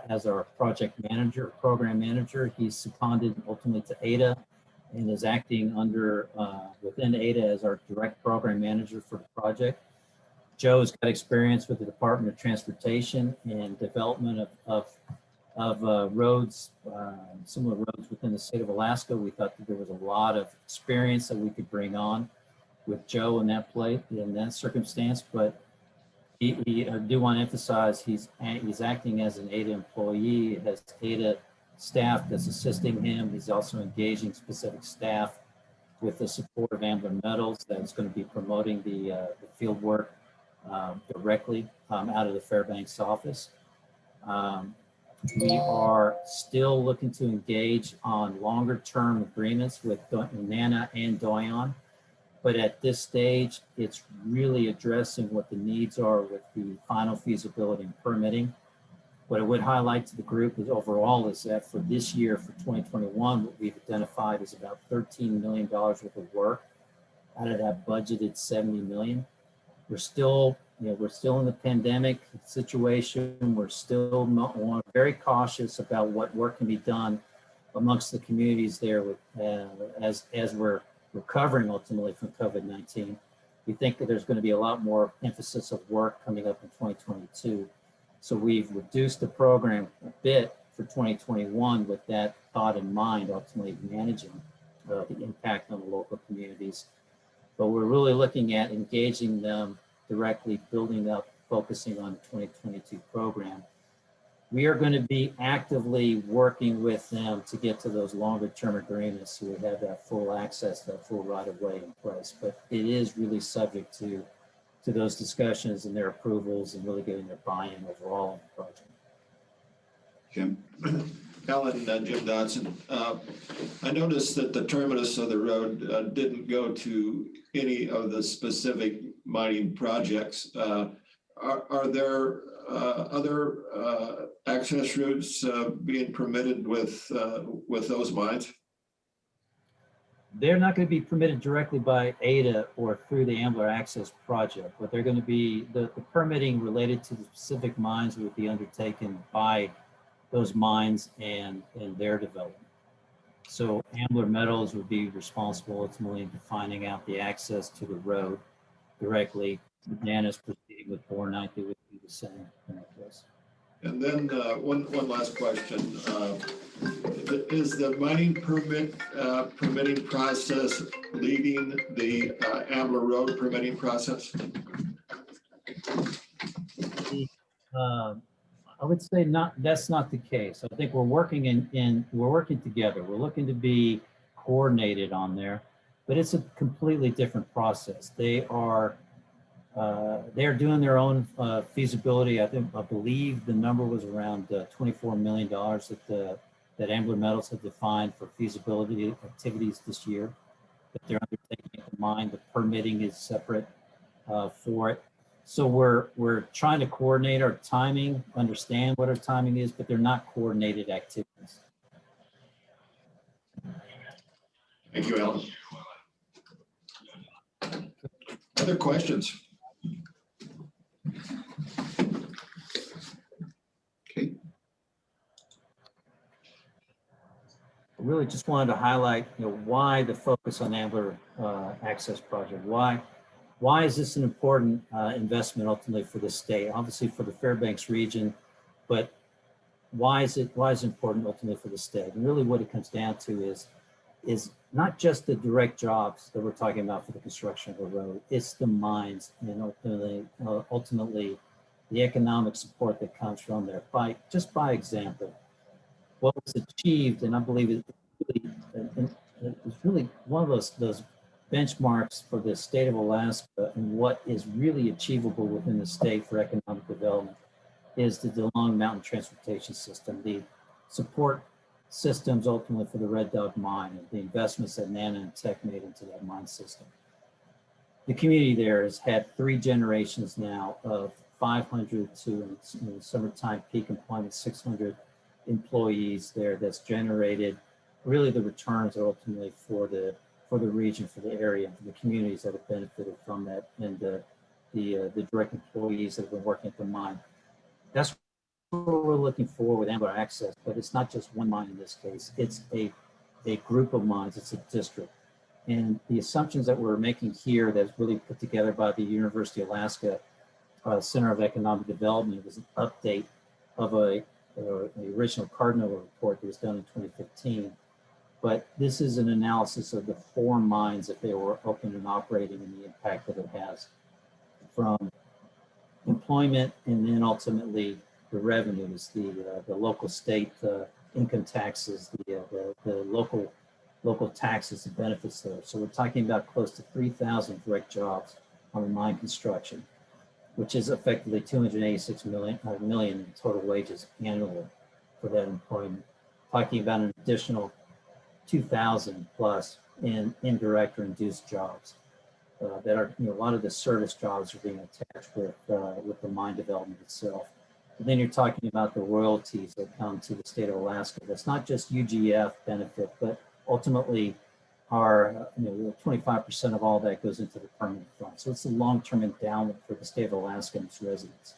as our project manager, program manager. He's seconded ultimately to AIDEA and is acting under within AIDEA as our direct program manager for the project. Joe's got experience with the Department of Transportation and development of roads, similar roads within the state of Alaska. We thought that there was a lot of experience that we could bring on with Joe in that circumstance, but I do want to emphasize he's acting as an AIDEA employee, has AIDEA staff that's assisting him. He's also engaging specific staff with the support of AMBLER Metals that's going to be promoting the field work directly out of the Fairbanks office. We are still looking to engage on longer term agreements with NANA and Doyon, but at this stage, it's really addressing what the needs are with the final feasibility and permitting. What I would highlight to the group is overall is that for this year, for 2021, what we've identified is about $13 million worth of work. Out of that budgeted $70 million. We're still in the pandemic situation. We're still very cautious about what work can be done amongst the communities there with, as we're recovering ultimately from COVID-19. We think that there's going to be a lot more emphasis of work coming up in 2022. So we've reduced the program a bit for 2021 with that thought in mind, ultimately managing the impact on the local communities. But we're really looking at engaging them directly, building up, focusing on the 2022 program. We are going to be actively working with them to get to those longer term agreements so we have that full access, that full right of way in place. But it is really subject to those discussions and their approvals and really getting their buy-in overall on the project. Jim? Alan, Jim Dodson. I noticed that the terminus of the road didn't go to any of the specific mining projects. Are there other access routes being permitted with those mines? They're not going to be permitted directly by AIDEA or through the AMBLER access project, but they're going to be, the permitting related to the specific mines would be undertaken by those mines and their development. So AMBLER Metals would be responsible ultimately in finding out the access to the road directly. Janice proceeding with Bornite, they would do the same in that case. And then one last question. Is the mining permitting process leading the AMBLER Road permitting process? I would say not. That's not the case. I think we're working we're working together. We're looking to be coordinated on there, but it's a completely different process. They're doing their own feasibility. I believe the number was around $24 million that AMBLER Metals had defined for feasibility activities this year that they're undertaking at the mine. The permitting is separate for it. So we're trying to coordinate our timing, understand what our timing is, but they're not coordinated activities. Thank you, Alan. Other questions? Okay. I really just wanted to highlight, why the focus on AMBLER access project. Why is this an important investment ultimately for the state? Obviously for the Fairbanks region, but why is it important ultimately for the state? And really what it comes down to is not just the direct jobs that we're talking about for the construction of the road, it's the mines and ultimately the economic support that comes from there. By example, what was achieved, and I believe it was really one of those benchmarks for the state of Alaska and what is really achievable within the state for economic development is the DeLong Mountain Transportation System, the support systems ultimately for the Red Dog mine and the investments that Nana and Tech made into that mine system. The community there has had 3 generations now of 500 to, in summertime peak employment, 600 employees there. That's generated really the returns ultimately for the region, for the area, for the communities that have benefited from that, and the direct employees that have been working at the mine. That's what we're looking for with AMBLER access, but it's not just one mine in this case. It's a group of mines, it's a district. And the assumptions that we're making here that's really put together by the University of Alaska Center of Economic Development was an update of the original Cardinal report that was done in 2015. But this is an analysis of the 4 mines if they were open and operating and the impact that it has from employment and then ultimately the revenues, the local state income taxes, the local taxes and benefits there. So we're talking about close to 3,000 direct jobs on the mine construction, which is effectively 286 million in total wages annually for that employment. Talking about an additional 2,000 plus in indirect or induced jobs that are, a lot of the service jobs are being attached with the mine development itself. And then you're talking about the royalties that come to the state of Alaska. That's not just UGF benefit, but ultimately are 25% of all that goes into the permanent fund. So it's a long-term endowment for the state of Alaska and its residents.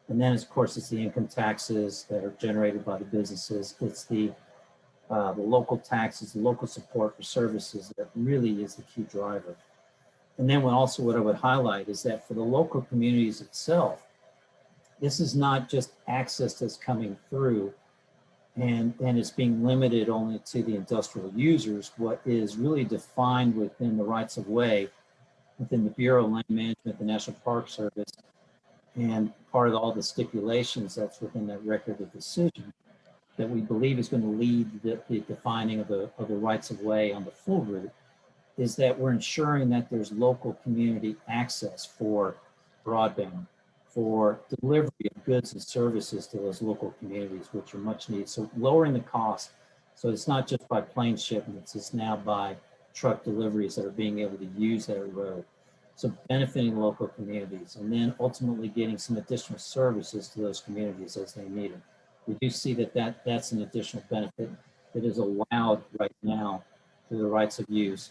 And then of course it's the income taxes that are generated by the businesses. It's the local taxes, the local support for services that really is the key driver. And then also what I would highlight is that for the local communities itself, this is not just access that's coming through and it's being limited only to the industrial users. What is really defined within the rights of way, within the Bureau of Land Management, the National Park Service, and part of all the stipulations that's within that record of decision that we believe is going to lead the defining of the rights of way on the full route, is that we're ensuring that there's local community access for broadband, for delivery of goods and services to those local communities, which are much needed. So lowering the cost. So it's not just by plane shipments, it's now by truck deliveries that are being able to use that road. So benefiting local communities, and then ultimately getting some additional services to those communities as they need it. We do see that's an additional benefit that is allowed right now through the rights of use,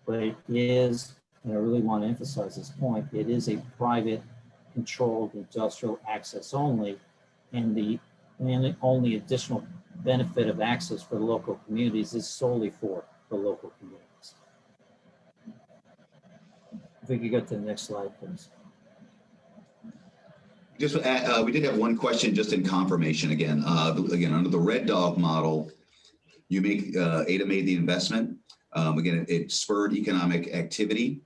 but it is, and I really want to emphasize this point, it is a private controlled industrial access only, and the only additional benefit of access for the local communities is solely for the local communities. If we could go to the next slide, please. Just we did have one question just in confirmation again. Again, under the Red Dog model, you make AIDA made the investment. Again, it spurred economic activity,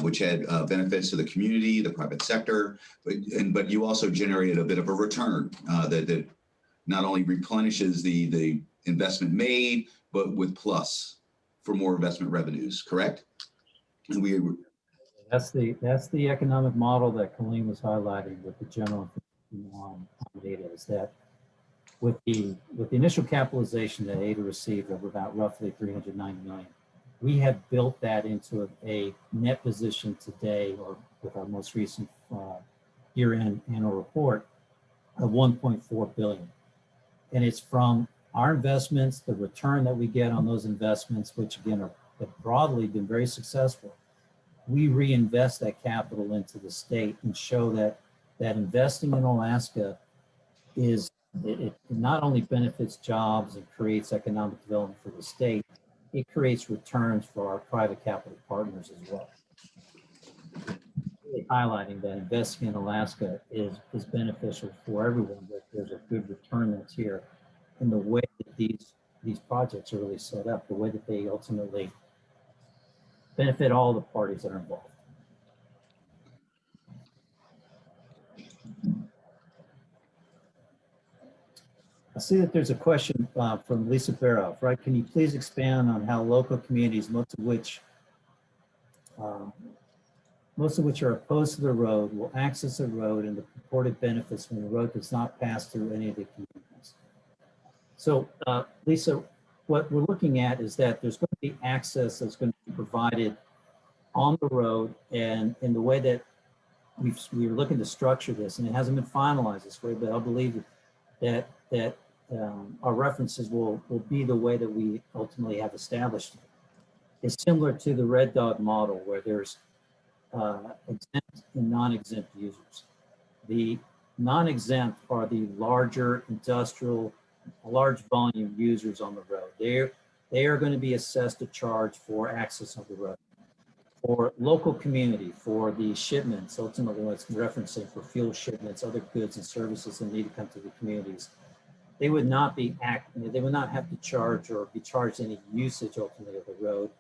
which had benefits to the community, the private sector, but you also generated a bit of a return that not only replenishes the investment made, but with plus for more investment revenues. Correct? And That's the economic model that Colleen was highlighting with the general data, is that with the initial capitalization that AIDA received of about roughly 390 million, we have built that into a net position today, or with our most recent year-end annual report, of 1.4 billion. And it's from our investments, the return that we get on those investments, which again have broadly been very successful. We reinvest that capital into the state and show that investing in Alaska is, it not only benefits jobs and creates economic development for the state, it creates returns for our private capital partners as well. Really highlighting that investing in Alaska is beneficial for everyone, that there's a good return that's here, in the way that these projects are really set up, the way that they ultimately benefit all the parties that are involved. I see that there's a question from Lisa Barrow, right? Can you please expand on how local communities, most of which are opposed to the road, will access the road and the purported benefits when the road does not pass through any of the communities? So Lisa, what we're looking at is that there's going to be access that's going to be provided on the road, and in the way that we're looking to structure this, and it hasn't been finalized this way, but I believe that our references will be the way that we ultimately have established it. It's similar to the Red Dog model, where there's exempt and non-exempt users. The non-exempt are the larger industrial, large volume users on the road. They are going to be assessed a charge for access on the road. For local community, for the shipments, ultimately what's referencing for fuel shipments, other goods and services that need to come to the communities, they would not have to charge or be charged any usage ultimately of the road.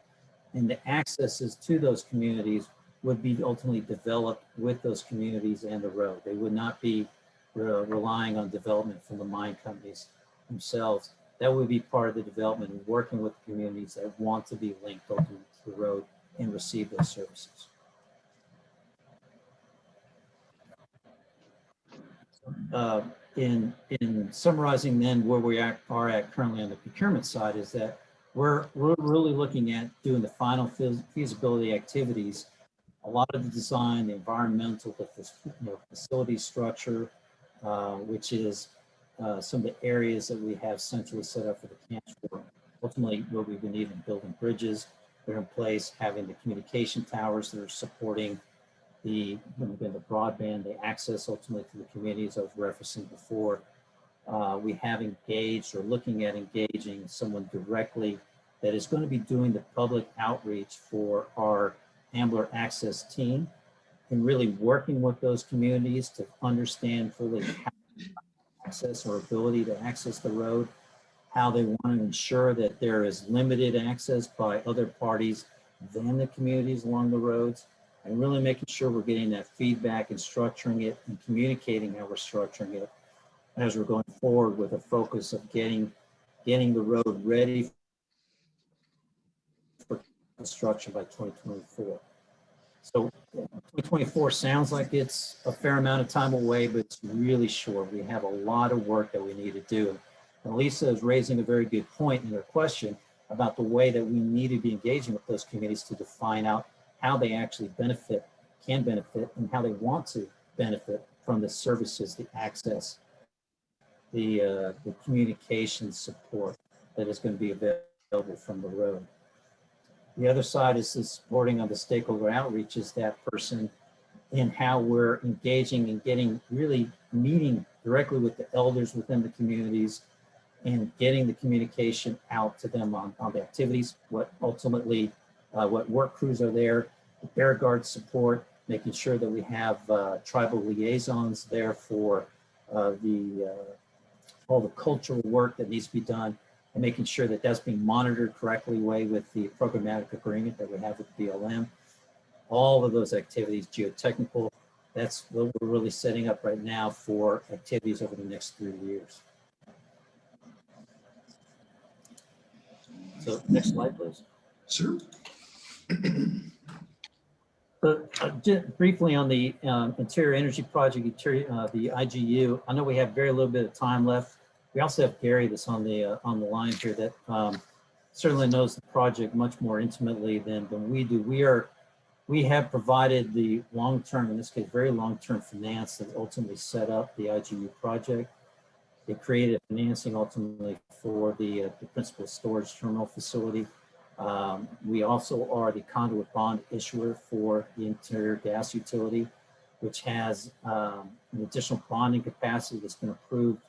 And the accesses to those communities would be ultimately developed with those communities and the road. They would not be relying on development from the mine companies themselves. That would be part of the development and working with communities that want to be linked ultimately to the road and receive those services. In summarizing then where we are at currently on the procurement side, is that we're really looking at doing the final feasibility activities, a lot of the design, the environmental, the facility structure, which is some of the areas that we have centrally set up for the camps for. Ultimately, where we've been even building bridges that are in place, having the communication towers that are supporting the broadband, the access ultimately to the communities I was referencing before. We have engaged or looking at engaging someone directly that is going to be doing the public outreach for our AMBLER access team, and really working with those communities to understand fully how to access or ability to access the road, how they want to ensure that there is limited access by other parties than the communities along the roads, and really making sure we're getting that feedback and structuring it and communicating how we're structuring it as we're going forward, with a focus of getting the road ready for construction by 2024. So 2024 sounds like it's a fair amount of time away, but it's really short. We have a lot of work that we need to do. And Lisa is raising a very good point in her question about the way that we need to be engaging with those communities to define out how they actually can benefit, and how they want to benefit from the services, the access, the communication support that is going to be available from the road. The other side is the supporting of the stakeholder outreach, is that person in how we're engaging and getting really meeting directly with the elders within the communities and getting the communication out to them on the activities, what ultimately, what work crews are there, the bear guard support, making sure that we have tribal liaisons there for all the cultural work that needs to be done, and making sure that that's being monitored correctly with the programmatic agreement that we have with BLM. All of those activities, geotechnical, that's what we're really setting up right now for activities over the next 3 years. So next slide, please. Sir? So just briefly on the Interior Energy Project, the IGU, I know we have very little bit of time left. We also have Gary that's on the line here that certainly knows the project much more intimately than we do. We have provided the long-term, in this case, very long-term finance that ultimately set up the IGU project. They created financing ultimately for the principal storage terminal facility. We also are the conduit bond issuer for the interior gas utility, which has an additional bonding capacity that's been approved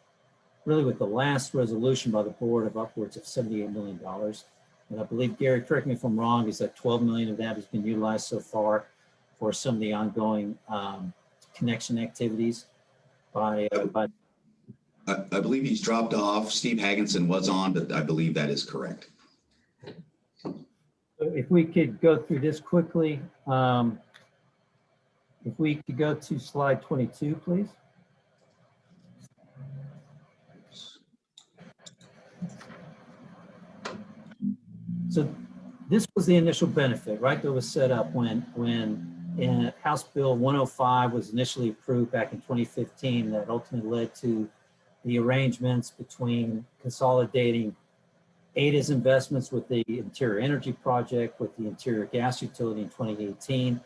really with the last resolution by the board of upwards of $78 million. And I believe, Gary, correct me if I'm wrong, is that 12 million of that has been utilized so far for some of the ongoing connection activities by I believe he's dropped off. Steve Hagginson was on, but I believe that is correct. If we could go through this quickly, if we could go to slide 22, please. So this was the initial benefit, right, that was set up when House Bill 105 was initially approved back in 2015, that ultimately led to the arrangements between consolidating AIDEA's investments with the Interior Energy Project, with the Interior Gas Utility in 2018.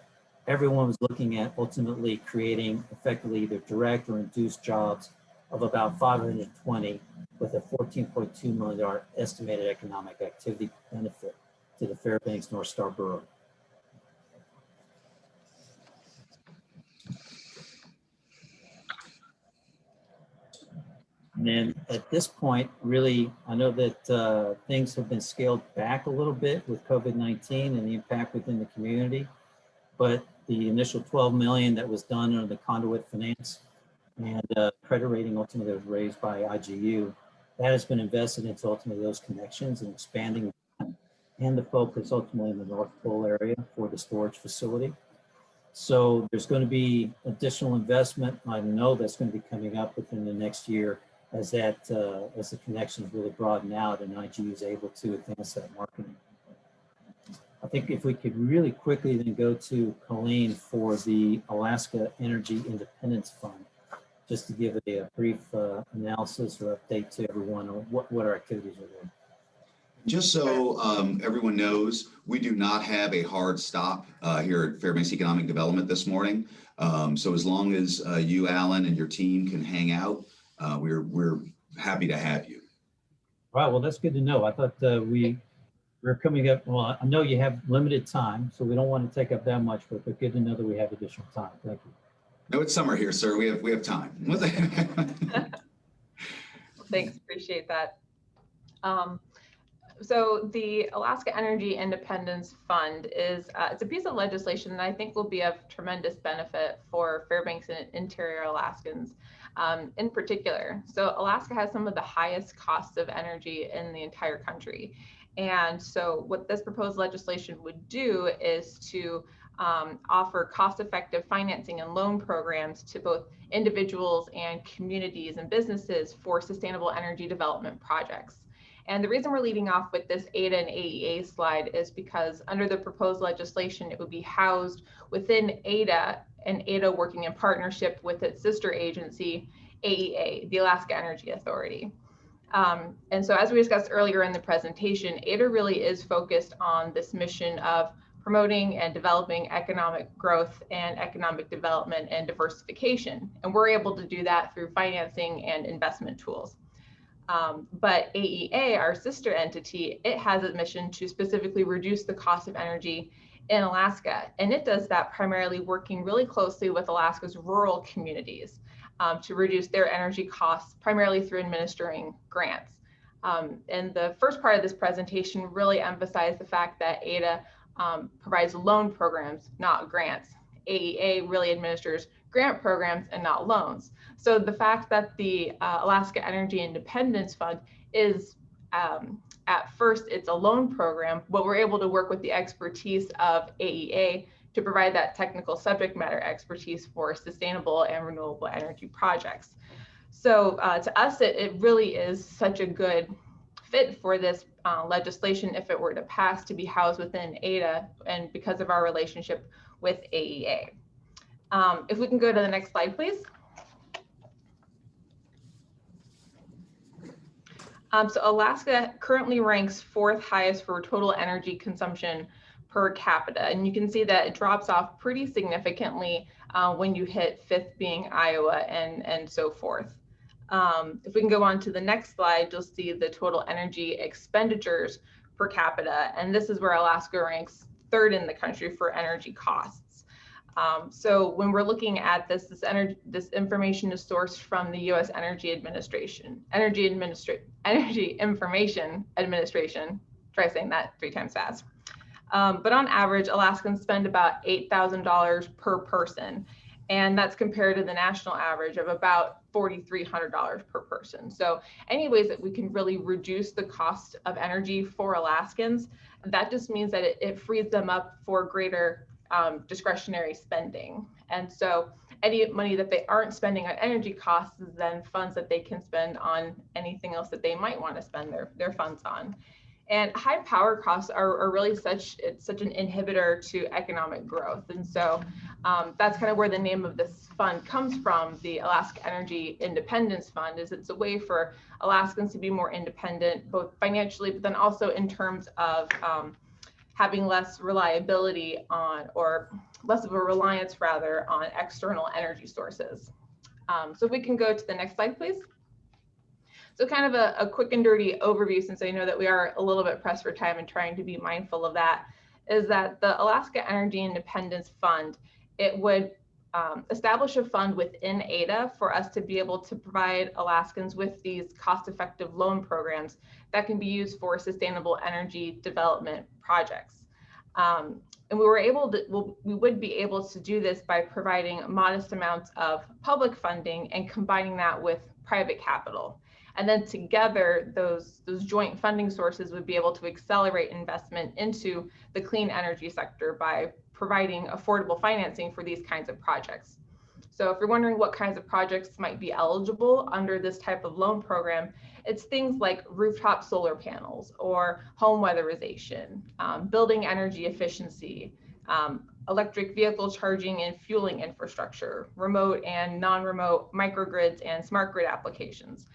Everyone was looking at ultimately creating effectively either direct or induced jobs of about 520 with a $14.2 million estimated economic activity benefit to the Fairbanks North Star Borough. And then at this point, really, I know that things have been scaled back a little bit with COVID-19 and the impact within the community, but the initial 12 million that was done under the conduit finance and credit rating ultimately was raised by IGU, that has been invested into ultimately those connections and expanding and the focus ultimately in the North Pole area for the storage facility. So there's going to be additional investment. I know that's going to be coming up within the next year as the connections really broaden out and IGU is able to advance that marketing. I think if we could really quickly then go to Colleen for the Alaska Energy Independence Fund, just to give a brief analysis or update to everyone on what our activities are doing. Just so everyone knows, we do not have a hard stop here at Fairbanks Economic Development this morning. So as long as you, Alan, and your team can hang out, we're happy to have you. All right, well, that's good to know. I thought we're coming up, well, I know you have limited time, so we don't want to take up that much, but good to know that we have additional time. Thank you. No, it's summer here, sir. We have time. Thanks, appreciate that. So the Alaska Energy Independence Fund is it's a piece of legislation that I think will be of tremendous benefit for Fairbanks and interior Alaskans in particular. So Alaska has some of the highest costs of energy in the entire country. And so what this proposed legislation would do is to offer cost-effective financing and loan programs to both individuals and communities and businesses for sustainable energy development projects. And the reason we're leading off with this AIDA and AEA slide is because under the proposed legislation, it would be housed within AIDA, and AIDA working in partnership with its sister agency, AEA, the Alaska Energy Authority. And so as we discussed earlier in the presentation, AIDA really is focused on this mission of promoting and developing economic growth and economic development and diversification. And we're able to do that through financing and investment tools. But AEA, our sister entity, it has a mission to specifically reduce the cost of energy in Alaska. And it does that primarily working really closely with Alaska's rural communities to reduce their energy costs, primarily through administering grants. And the first part of this presentation really emphasized the fact that AIDA provides loan programs, not grants. AEA really administers grant programs and not loans. So the fact that the Alaska Energy Independence Fund is at first it's a loan program, but we're able to work with the expertise of AEA to provide that technical subject matter expertise for sustainable and renewable energy projects. So to us, it really is such a good fit for this legislation if it were to pass to be housed within AIDA and because of our relationship with AEA. If we can go to the next slide, please. So Alaska currently ranks 4th highest for total energy consumption per capita. And you can see that it drops off pretty significantly when you hit 5th being Iowa and so forth. If we can go on to the next slide, you'll see the total energy expenditures per capita. And this is where Alaska ranks 3rd in the country for energy costs. So when we're looking at this information is sourced from the U.S. Energy Information Administration. Try saying that 3 times fast. But on average, Alaskans spend about $8,000 per person. And that's compared to the national average of about $4,300 per person. So any ways that we can really reduce the cost of energy for Alaskans, that just means that it frees them up for greater discretionary spending. And so any money that they aren't spending on energy costs is then funds that they can spend on anything else that they might want to spend their funds on. And high power costs are really such an inhibitor to economic growth. And so that's kind of where the name of this fund comes from, the Alaska Energy Independence Fund, is it's a way for Alaskans to be more independent, both financially, but then also in terms of having less reliability on, or less of a reliance rather, on external energy sources. So if we can go to the next slide, please. So kind of a quick and dirty overview, since I know that we are a little bit pressed for time and trying to be mindful of that, is that the Alaska Energy Independence Fund, it would establish a fund within AIDA for us to be able to provide Alaskans with these cost-effective loan programs that can be used for sustainable energy development projects. And we would be able to do this by providing modest amounts of public funding and combining that with private capital. And then together, those joint funding sources would be able to accelerate investment into the clean energy sector by providing affordable financing for these kinds of projects. So if you're wondering what kinds of projects might be eligible under this type of loan program, it's things like rooftop solar panels or home weatherization, building energy efficiency, electric vehicle charging and fueling infrastructure, remote and non-remote microgrids and smart grid applications.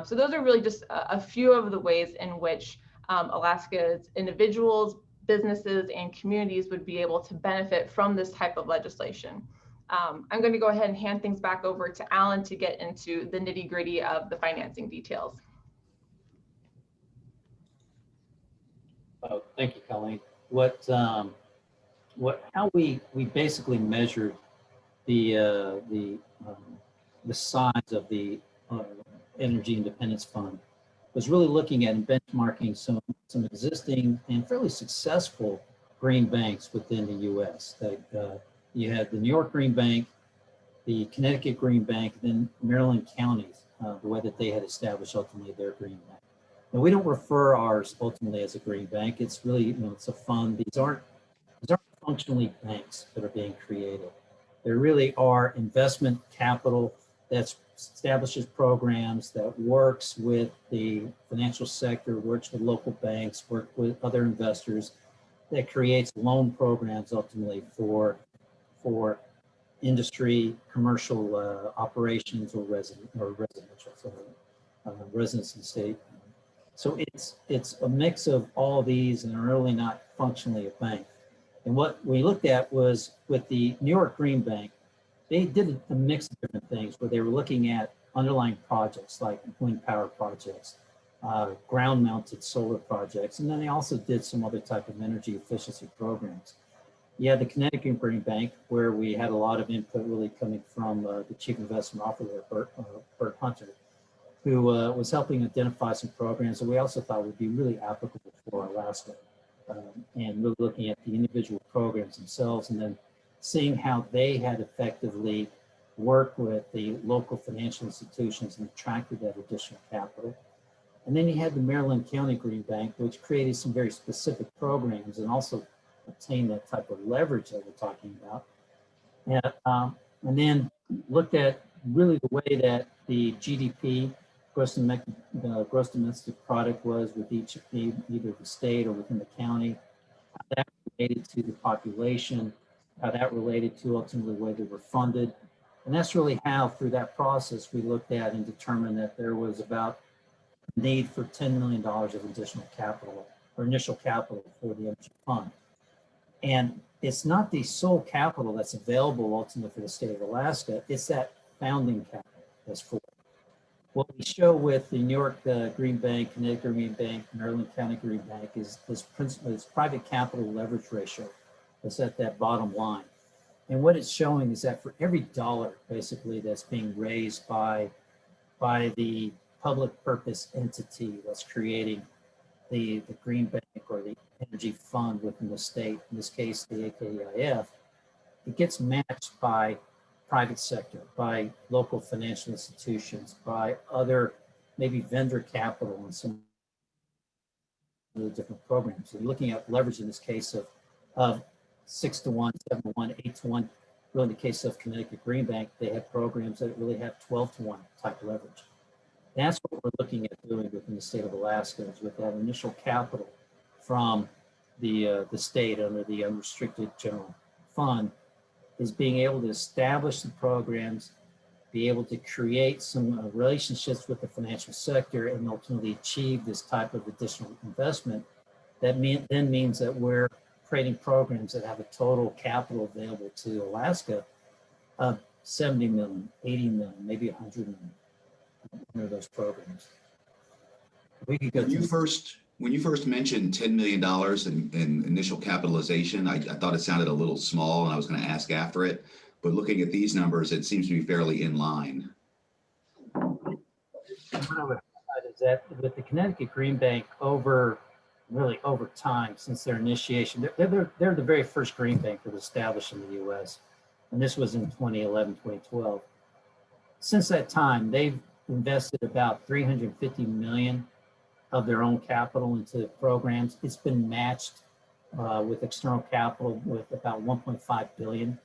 So those are really just a few of the ways in which Alaska's individuals, businesses, and communities would be able to benefit from this type of legislation. I'm going to go ahead and hand things back over to Alan to get into the nitty-gritty of the financing details. Oh, thank you, Colleen. How we basically measured the size of the Energy Independence Fund was really looking at and benchmarking some existing and fairly successful green banks within the U.S. You had the New York Green Bank, the Connecticut Green Bank, then Maryland counties, the way that they had established ultimately their green bank. Now, we don't refer ours ultimately as a green bank. It's really, it's a fund. These aren't functionally banks that are being created. There really are investment capital that's establishes programs, that works with the financial sector, works with local banks, work with other investors, that creates loan programs ultimately for industry, commercial operations, or residential, so residents in the state. So it's a mix of all these, and are really not functionally a bank. And what we looked at was with the New York Green Bank, they did a mix of different things where they were looking at underlying projects like wind power projects, ground mounted solar projects, and then they also did some other type of energy efficiency programs. You had the Connecticut Green Bank, where we had a lot of input really coming from the Chief Investment Officer, Bert Hunter, who was helping identify some programs that we also thought would be really applicable for Alaska. And really looking at the individual programs themselves, and then seeing how they had effectively worked with the local financial institutions and attracted that additional capital. And then you had the Maryland County Green Bank, which created some very specific programs and also obtained that type of leverage that we're talking about. And then looked at really the way that the GDP, gross domestic product, was with each, either the state or within the county, how that related to the population, how that related to ultimately the way they were funded. And that's really how, through that process, we looked at and determined that there was about a need for $10 million of additional capital, or initial capital, for the energy fund. And it's not the sole capital that's available ultimately for the state of Alaska, it's that founding capital that's for. What we show with the New York Green Bank, Connecticut Green Bank, Maryland County Green Bank is this private capital leverage ratio that's at that bottom line. And what it's showing is that for every dollar basically that's being raised by the public purpose entity that's creating the Green Bank or the energy fund within the state, in this case the AKIF, it gets matched by private sector, by local financial institutions, by other maybe vendor capital and some of the different programs. So looking at leverage in this case of 6-to-1, 7-to-1, 8-to-1. Really, in the case of Connecticut Green Bank, they have programs that really have 12-to-1 type leverage. That's what we're looking at doing within the state of Alaska, is with that initial capital from the state under the unrestricted general fund, is being able to establish the programs, be able to create some relationships with the financial sector, and ultimately achieve this type of additional investment. That then means that we're creating programs that have a total capital available to Alaska of 70 million, 80 million, maybe 100 million under those programs. We could go when you first mentioned $10 million in initial capitalization, I thought it sounded a little small, and I was going to ask after it. But looking at these numbers, it seems to be fairly in line. What I would highlight is that with the Connecticut Green Bank, over time, since their initiation, they're the very first green bank that was established in the U.S. And this was in 2011, 2012. Since that time, they've invested about 350 million of their own capital into programs. It's been matched with external capital with about 1.5 billion.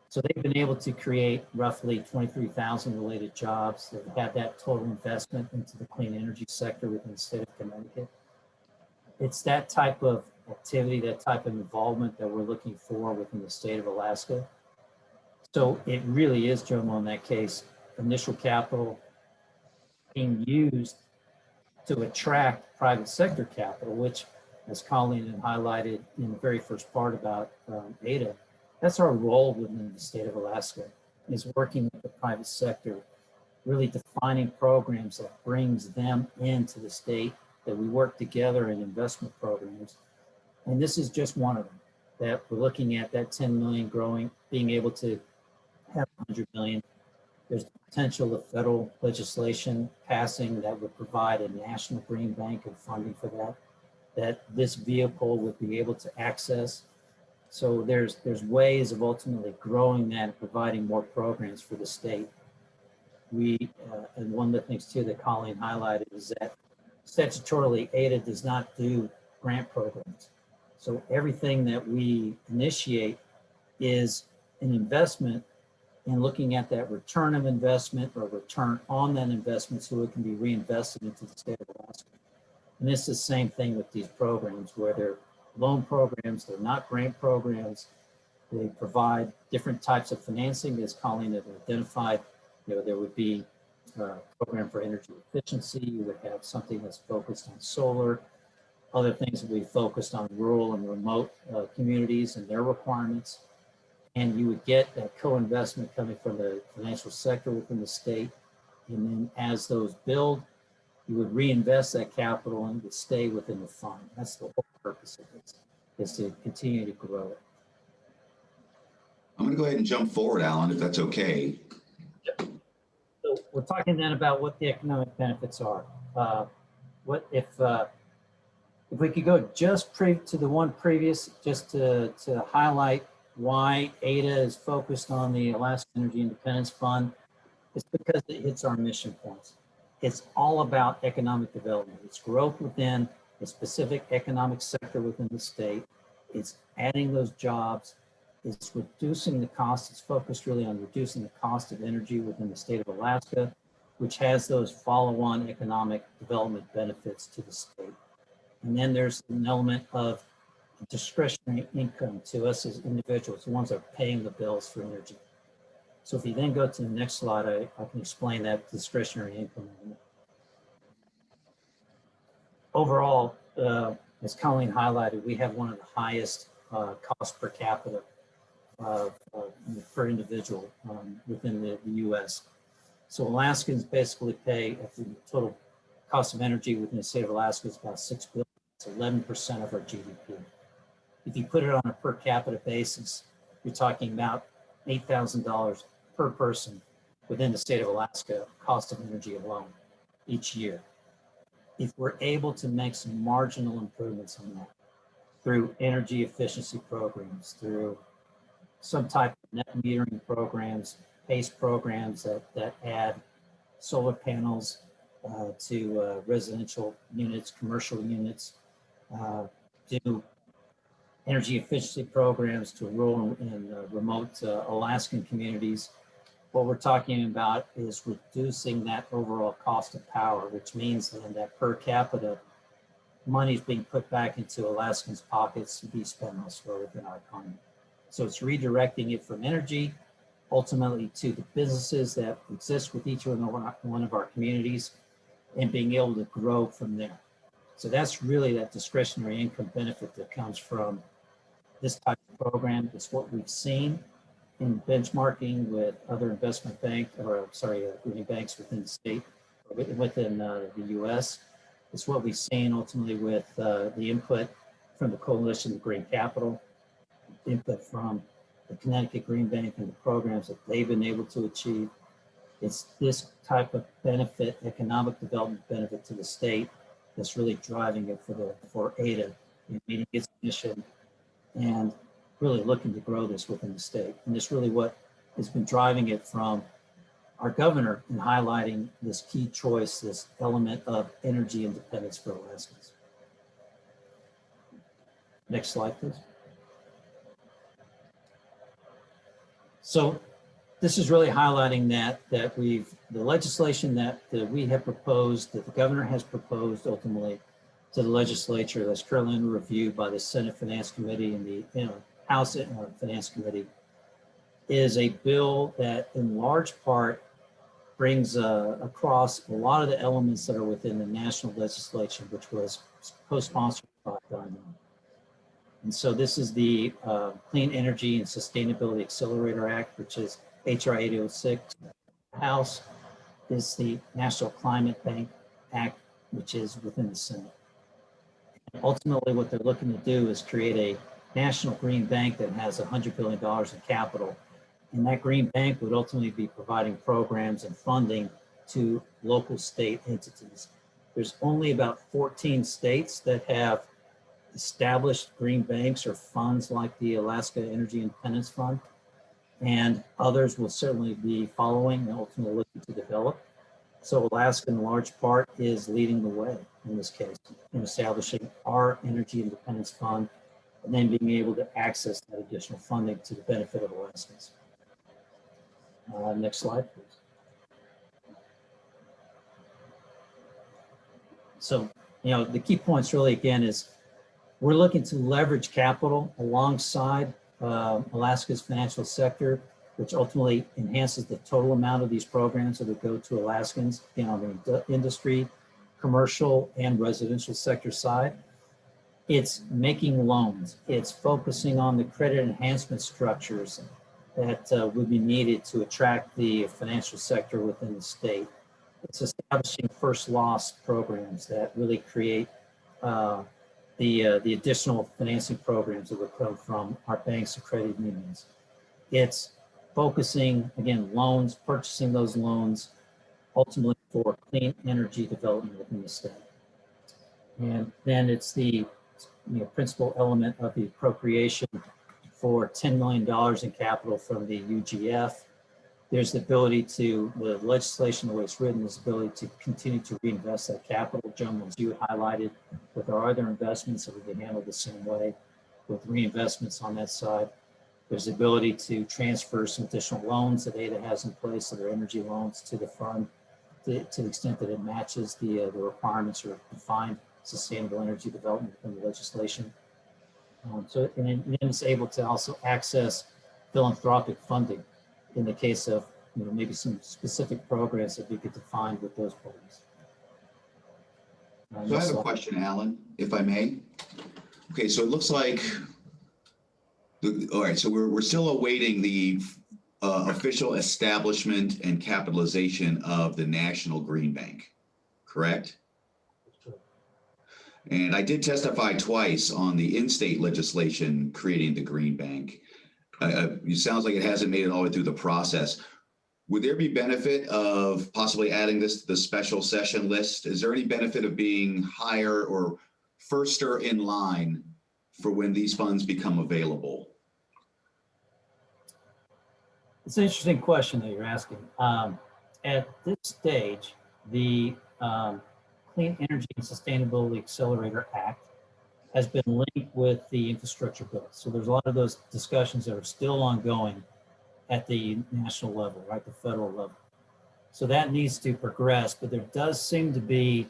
So they've been able to create roughly 23,000 related jobs. They've had that total investment into the clean energy sector within the state of Connecticut. It's that type of activity, that type of involvement that we're looking for within the state of Alaska. So it really is, Jomo, in that case, initial capital being used to attract private sector capital, which, as Colleen had highlighted in the very first part about AIDEA, that's our role within the state of Alaska, is working with the private sector, really defining programs that brings them into the state, that we work together in investment programs. And this is just one of them, that we're looking at that 10 million growing, being able to have 100 million. There's the potential of federal legislation passing that would provide a national green bank and funding for that this vehicle would be able to access. So there's ways of ultimately growing that and providing more programs for the state. And one of the things too that Colleen highlighted is that statutorily AIDEA does not do grant programs. So everything that we initiate is an investment and looking at that return of investment or return on that investment so it can be reinvested into the state of Alaska. And it's the same thing with these programs where they're loan programs, they're not grant programs. They provide different types of financing, as Colleen had identified. There would be a program for energy efficiency. You would have something that's focused on solar. Other things that we focused on rural and remote communities and their requirements. And you would get that co-investment coming from the financial sector within the state. And then as those build, you would reinvest that capital and it would stay within the fund. That's the whole purpose of this, is to continue to grow it. I'm going to go ahead and jump forward, Alan, if that's okay. So we're talking then about what the economic benefits are. What if we could go just to the one previous, just to highlight why AIDEA is focused on the Alaska Energy Independence Fund. It's because it hits our mission points. It's all about economic development. It's growth within a specific economic sector within the state. It's adding those jobs. It's reducing the cost. It's focused really on reducing the cost of energy within the state of Alaska, which has those follow-on economic development benefits to the state. And then there's an element of discretionary income to us as individuals, the ones that are paying the bills for energy. So if you then go to the next slide, I can explain that discretionary income. Overall, as Colleen highlighted, we have one of the highest cost per capita per individual within the US. So Alaskans basically pay, if the total cost of energy within the state of Alaska is about $6 billion, it's 11% of our GDP. If you put it on a per capita basis, you're talking about $8,000 per person within the state of Alaska, cost of energy alone each year. If we're able to make some marginal improvements on that through energy efficiency programs, through some type of net metering programs, PACE programs that add solar panels to residential units, commercial units, do energy efficiency programs to rural and remote Alaskan communities. What we're talking about is reducing that overall cost of power, which means then that per capita money is being put back into Alaskans' pockets to be spent elsewhere within our economy. So it's redirecting it from energy, ultimately to the businesses that exist with each one of our communities and being able to grow from there. So that's really that discretionary income benefit that comes from this type of program. It's what we've seen in benchmarking with other investment bank, green banks within the state, within the US. It's what we've seen ultimately with the input from the Coalition of Green Capital, input from the Connecticut Green Bank and the programs that they've been able to achieve. It's this type of benefit, economic development benefit to the state that's really driving it for AIDEA in meeting its mission and really looking to grow this within the state. And it's really what has been driving it from our governor in highlighting this key choice, this element of energy independence for Alaskans. Next slide, please. So this is really highlighting that the legislation that we have proposed, that the governor has proposed ultimately to the legislature, that's currently under review by the Senate Finance Committee and the House Finance Committee, is a bill that in large part brings across a lot of the elements that are within the national legislation, which was co-sponsored by Bryan. And so this is the Clean Energy and Sustainability Accelerator Act, which is HR 806. House is the National Climate Bank Act, which is within the Senate. And ultimately, what they're looking to do is create a national green bank that has $100 billion in capital. And that green bank would ultimately be providing programs and funding to local state entities. There's only about 14 states that have established green banks or funds like the Alaska Energy Independence Fund, and others will certainly be following and ultimately looking to develop. So Alaska in large part is leading the way in this case in establishing our Energy Independence Fund and then being able to access that additional funding to the benefit of Alaskans. Next slide, please. So, the key points really, again, is we're looking to leverage capital alongside Alaska's financial sector, which ultimately enhances the total amount of these programs that would go to Alaskans, again, on the industry, commercial, and residential sector side. It's making loans. It's focusing on the credit enhancement structures that would be needed to attract the financial sector within the state. It's establishing first loss programs that really create the additional financing programs that would come from our banks and credit unions. It's focusing, again, loans, purchasing those loans, ultimately for clean energy development within the state. And then it's the principal element of the appropriation for $10 million in capital from the UGF. There's the ability to, the legislation, the way it's written, is the ability to continue to reinvest that capital. John, as you highlighted, with our other investments that will be handled the same way, with reinvestments on that side. There's the ability to transfer some additional loans that AIDEA has in place, that are energy loans, to the fund, to the extent that it matches the requirements or defined sustainable energy development in the legislation. So, and then it's able to also access philanthropic funding in the case of maybe some specific programs that we could define with those programs. So I have a question, Alan, if I may. Okay, so it looks like, all right, so we're still awaiting the official establishment and capitalization of the National Green Bank, correct? And I did testify twice on the in-state legislation creating the Green Bank. It sounds like it hasn't made it all the way through the process. Would there be benefit of possibly adding this to the special session list? Is there any benefit of being higher or firster in line for when these funds become available? It's an interesting question that you're asking. At this stage, the Clean Energy and Sustainability Accelerator Act has been linked with the infrastructure bill. So there's a lot of those discussions that are still ongoing at the national level, right, the federal level. So that needs to progress, but there does seem to be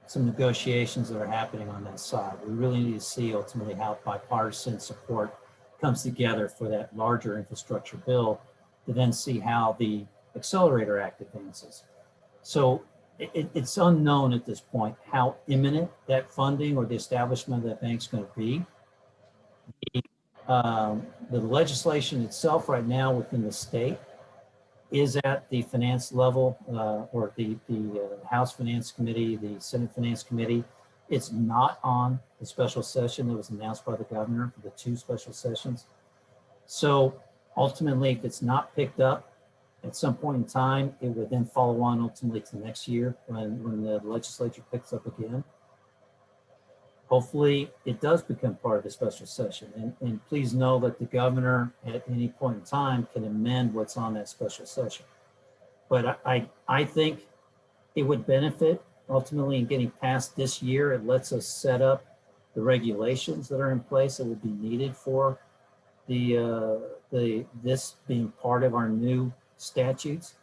some negotiations that are happening on that side. We really need to see ultimately how bipartisan support comes together for that larger infrastructure bill to then see how the Accelerator Act advances. So it's unknown at this point how imminent that funding or the establishment of that bank's going to be. The legislation itself right now within the state is at the finance level, or the House Finance Committee, the Senate Finance Committee. It's not on the special session that was announced by the governor for the 2 special sessions. So ultimately, if it's not picked up at some point in time, it would then follow on ultimately to next year when the legislature picks up again. Hopefully it does become part of the special session. And please know that the governor at any point in time can amend what's on that special session. But I think it would benefit ultimately in getting past this year. It lets us set up the regulations that are in place that would be needed for this being part of our new statutes.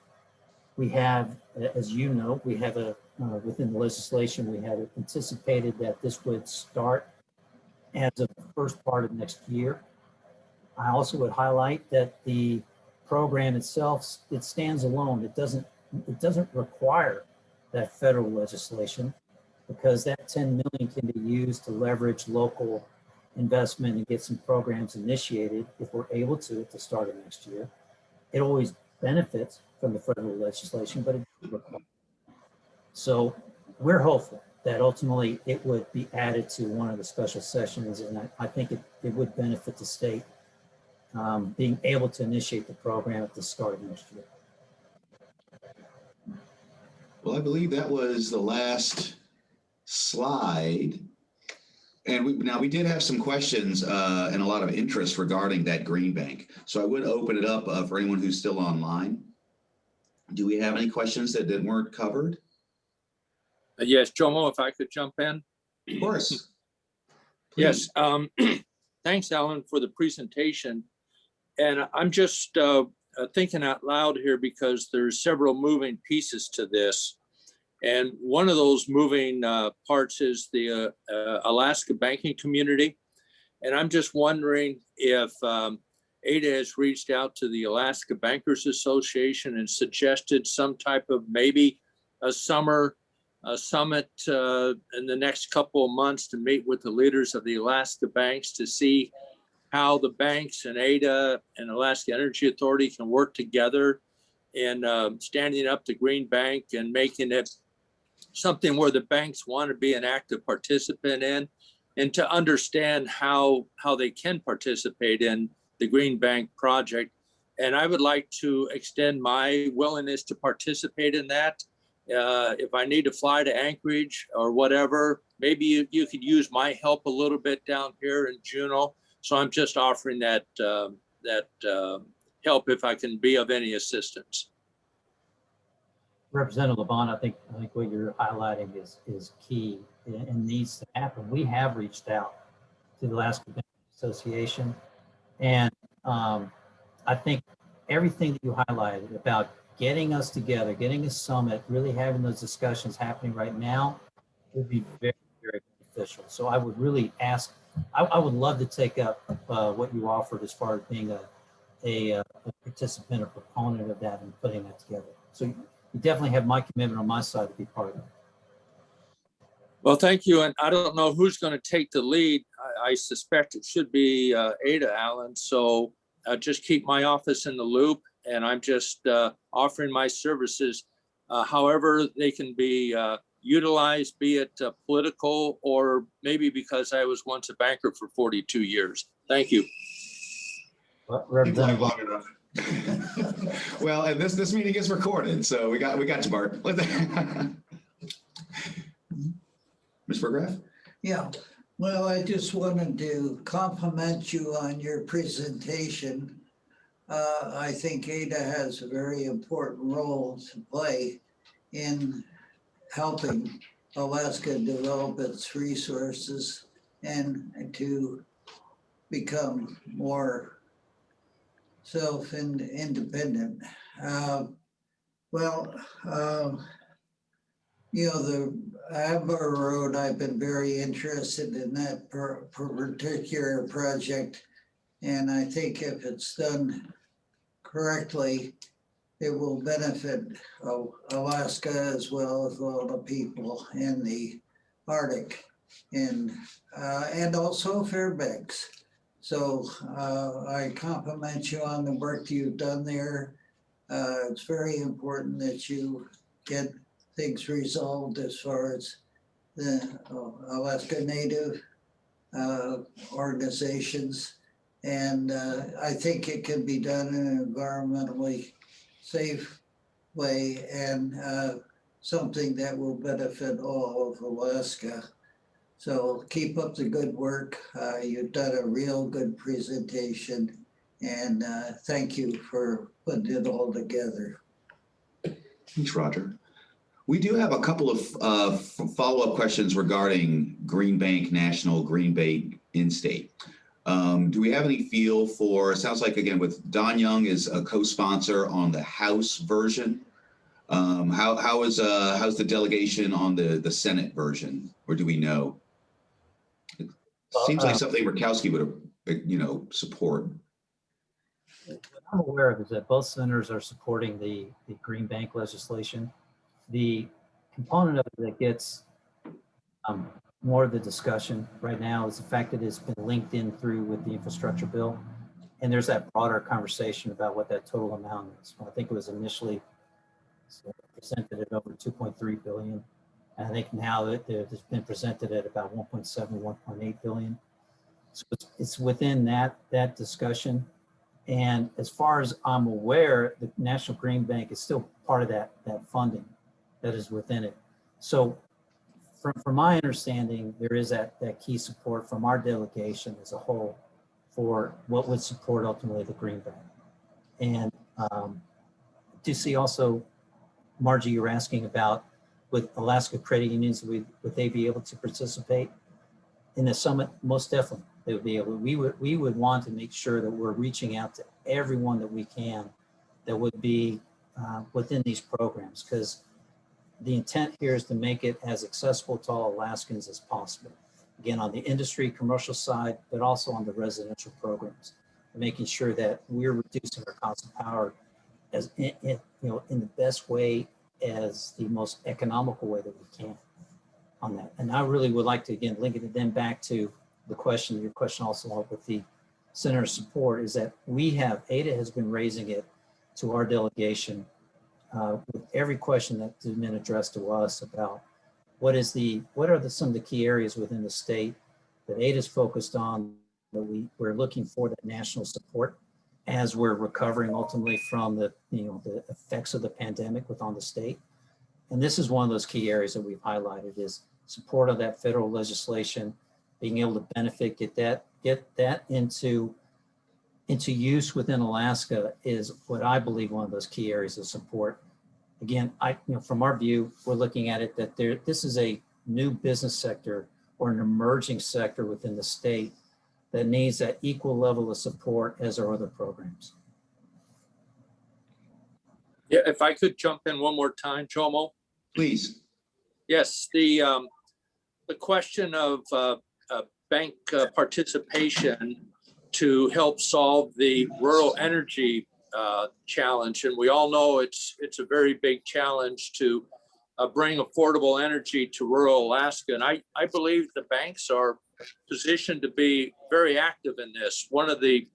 We have, as you know, we have within the legislation, we have anticipated that this would start as of the first part of next year. I also would highlight that the program itself, it stands alone. It doesn't require that federal legislation, because that 10 million can be used to leverage local investment and get some programs initiated if we're able to at the start of next year. It always benefits from the federal legislation, but it doesn't require. So we're hopeful that ultimately it would be added to one of the special sessions, and I think it would benefit the state being able to initiate the program at the start of next year. Well, I believe that was the last slide. And we did have some questions and a lot of interest regarding that Green Bank. So I would open it up for anyone who's still online. Do we have any questions that weren't covered? Yes, Jomo, if I could jump in. Of course. Yes, thanks, Alan, for the presentation. And I'm just thinking out loud here because there's several moving pieces to this. And one of those moving parts is the Alaska banking community. And I'm just wondering if AIDEA has reached out to the Alaska Bankers Association and suggested some type of maybe a summer summit in the next couple of months to meet with the leaders of the Alaska banks to see how the banks and AIDEA and Alaska Energy Authority can work together in standing up the Green Bank and making it something where the banks want to be an active participant in, and to understand how they can participate in the Green Bank project. And I would like to extend my willingness to participate in that. If I need to fly to Anchorage or whatever, maybe you could use my help a little bit down here in Juneau. So I'm just offering that help if I can be of any assistance. Representative Levon, I think what you're highlighting is key and needs to happen. We have reached out to the Alaska Bank Association, and I think everything that you highlighted about getting us together, getting a summit, really having those discussions happening right now would be very, very beneficial. So I would really ask, I would love to take up what you offered as far as being a participant or proponent of that and putting that together. So you definitely have my commitment on my side to be part of it. Well, thank you. And I don't know who's going to take the lead. I suspect it should be AIDEA, Alan. So just keep my office in the loop. And I'm just offering my services however they can be utilized, be it political or maybe because I was once a banker for 42 years. Thank you. Representative Long enough. Well, and this meeting is recorded, so we got you, Bart. Ms. Burgraff? Yeah, well, I just wanted to compliment you on your presentation. I think AIDEA has a very important role to play in helping Alaska develop its resources and to become more self-independent. You know, the AMBLER Road, I've been very interested in that particular project. And I think if it's done correctly, it will benefit Alaska as well as all the people in the Arctic and also Fairbanks. So I compliment you on the work you've done there. It's very important that you get things resolved as far as the Alaska Native organizations. And I think it can be done in an environmentally safe way and something that will benefit all of Alaska. So keep up the good work. You've done a real good presentation, and thank you for putting it all together. Thanks, Roger. We do have a couple of follow-up questions regarding Green Bank National, Green Bank In-State. Do we have any feel for, it sounds like, again, with Don Young is a co-sponsor on the House version. How's the delegation on the Senate version, or do we know? It seems like something Murkowski would, support. What I'm aware of is that both senators are supporting the Green Bank legislation. The component of it that gets more of the discussion right now is the fact that it's been linked in through with the infrastructure bill. And there's that broader conversation about what that total amount is. I think it was initially presented at over 2.3 billion. And I think now it's been presented at about 1.7, 1.8 billion. So it's within that discussion. And as far as I'm aware, the National Green Bank is still part of that funding that is within it. So from my understanding, there is that key support from our delegation as a whole for what would support ultimately the Green Bank. And to see also, Margie, you're asking about with Alaska credit unions, would they be able to participate in the summit? Most definitely, they would be able. We would want to make sure that we're reaching out to everyone that we can that would be within these programs, because the intent here is to make it as accessible to all Alaskans as possible. Again, on the industry, commercial side, but also on the residential programs, making sure that we're reducing our cost of power as in the best way, as the most economical way that we can on that. And I really would like to, again, link it then back to the question, your question also with the Senator's support, is that we have, AIDEA has been raising it to our delegation with every question that has been addressed to us about what are some of the key areas within the state that AIDEA is focused on, that we're looking for that national support as we're recovering ultimately from the effects of the pandemic within the state. And this is one of those key areas that we've highlighted, is support of that federal legislation, being able to benefit, get that into use within Alaska is what I believe one of those key areas of support. Again, from our view, we're looking at it that this is a new business sector or an emerging sector within the state that needs that equal level of support as our other programs. Yeah, if I could jump in one more time, Jomo. Please. Yes, the question of bank participation to help solve the rural energy challenge, and we all know it's a very big challenge to bring affordable energy to rural Alaska. And I believe the banks are positioned to be very active in this. One of the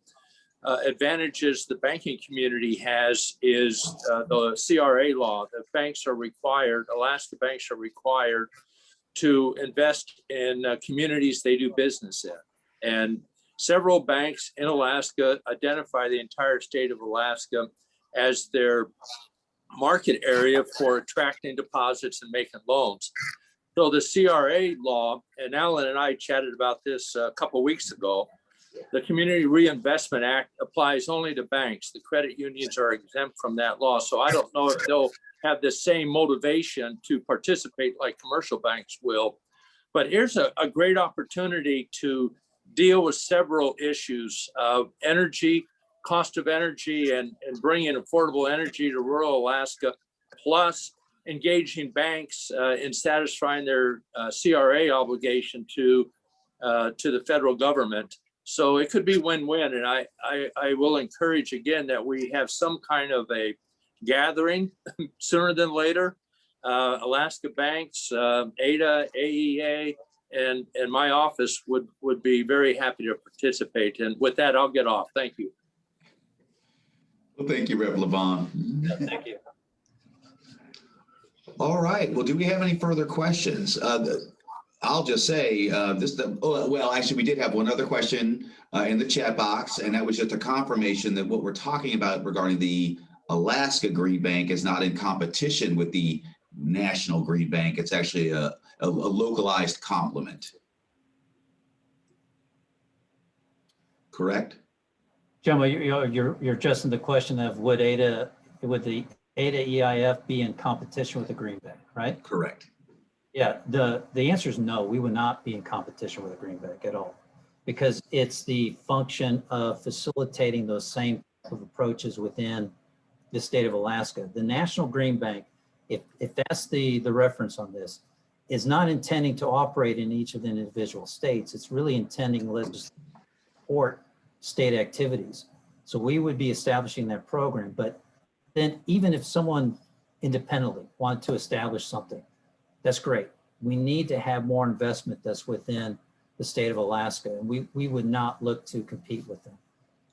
advantages the banking community has is the CRA law. The banks are required, Alaska banks are required to invest in communities they do business in. And several banks in Alaska identify the entire state of Alaska as their market area for attracting deposits and making loans. So the CRA law, and Alan and I chatted about this a couple of weeks ago, the Community Reinvestment Act applies only to banks. The credit unions are exempt from that law. So I don't know if they'll have the same motivation to participate like commercial banks will. But here's a great opportunity to deal with several issues of energy, cost of energy, and bringing affordable energy to rural Alaska, plus engaging banks in satisfying their CRA obligation to the federal government. So it could be win-win. And I will encourage again that we have some kind of a gathering sooner than later. Alaska banks, AIDEA, AEA, and my office would be very happy to participate. And with that, I'll get off. Thank you. Well, thank you, Rep. Levon. Yeah, thank you. All right. Well, do we have any further questions? I'll just say actually, we did have one other question in the chat box, and that was just a confirmation that what we're talking about regarding the Alaska Green Bank is not in competition with the National Green Bank. It's actually a localized complement. Correct? Jomo, you're addressing the question of would the AIDEA EIF be in competition with the Green Bank, right? Correct. Yeah, the answer is no, we would not be in competition with the Green Bank at all, because it's the function of facilitating those same type of approaches within the state of Alaska. The National Green Bank, if that's the reference on this, is not intending to operate in each of the individual states. It's really intending to support state activities. So we would be establishing that program. But then even if someone independently wanted to establish something, that's great. We need to have more investment that's within the state of Alaska, and we would not look to compete with them.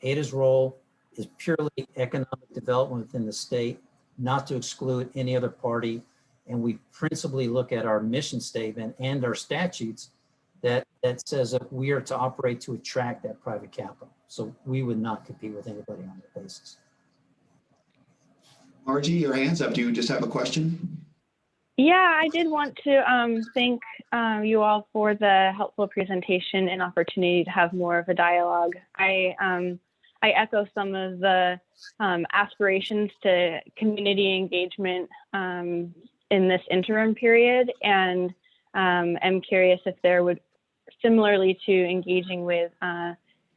AIDEA's role is purely economic development within the state, not to exclude any other party. And we principally look at our mission statement and our statutes that says that we are to operate to attract that private capital. So we would not compete with anybody on that basis. Margie, your hand's up. Do you just have a question? Yeah, I did want to thank you all for the helpful presentation and opportunity to have more of a dialogue. I echo some of the aspirations to community engagement in this interim period, and I'm curious if there would, similarly to engaging with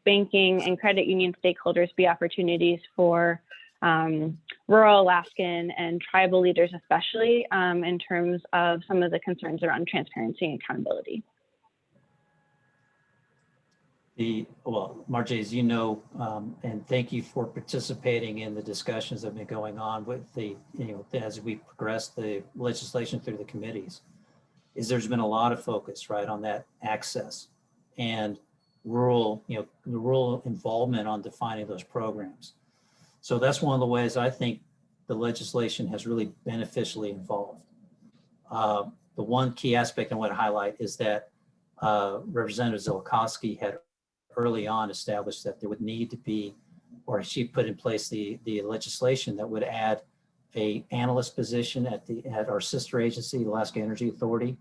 banking and credit union stakeholders, be opportunities for rural Alaskan and tribal leaders, especially in terms of some of the concerns around transparency and accountability. Well, Margie, as you know, and thank you for participating in the discussions that have been going on with as we progress the legislation through the committees, there's been a lot of focus, right, on that access and rural, the rural involvement on defining those programs. So that's one of the ways I think the legislation has really beneficially involved. The one key aspect I want to highlight is that Representative Zolkowski had early on established that there would need to be, or she put in place the legislation that would add a analyst position at our sister agency, Alaska Energy Authority,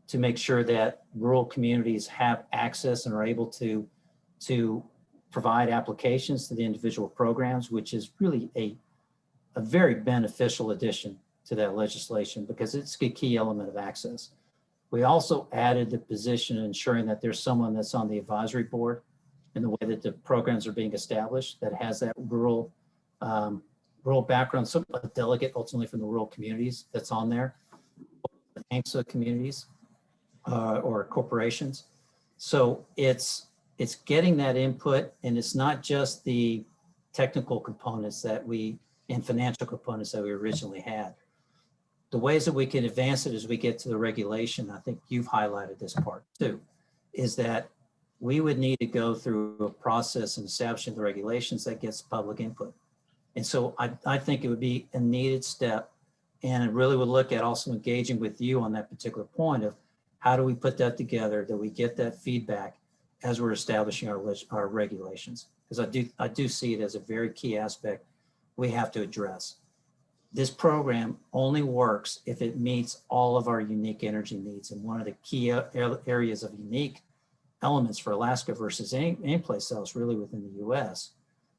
to make sure that rural communities have access and are able to provide applications to the individual programs, which is really a very beneficial addition to that legislation because it's a key element of access. We also added the position ensuring that there's someone that's on the advisory board in the way that the programs are being established that has that rural background, so a delegate ultimately from the rural communities that's on there, the AMSA communities or corporations. So it's getting that input, and it's not just the technical components and financial components that we originally had. The ways that we can advance it as we get to the regulation, I think you've highlighted this part too, is that we would need to go through a process in establishing the regulations that gets public input. And so I think it would be a needed step, and it really would look at also engaging with you on that particular point of how do we put that together, that we get that feedback as we're establishing our regulations. Because I do see it as a very key aspect we have to address. This program only works if it meets all of our unique energy needs. And one of the key areas of unique elements for Alaska versus any place else really within the US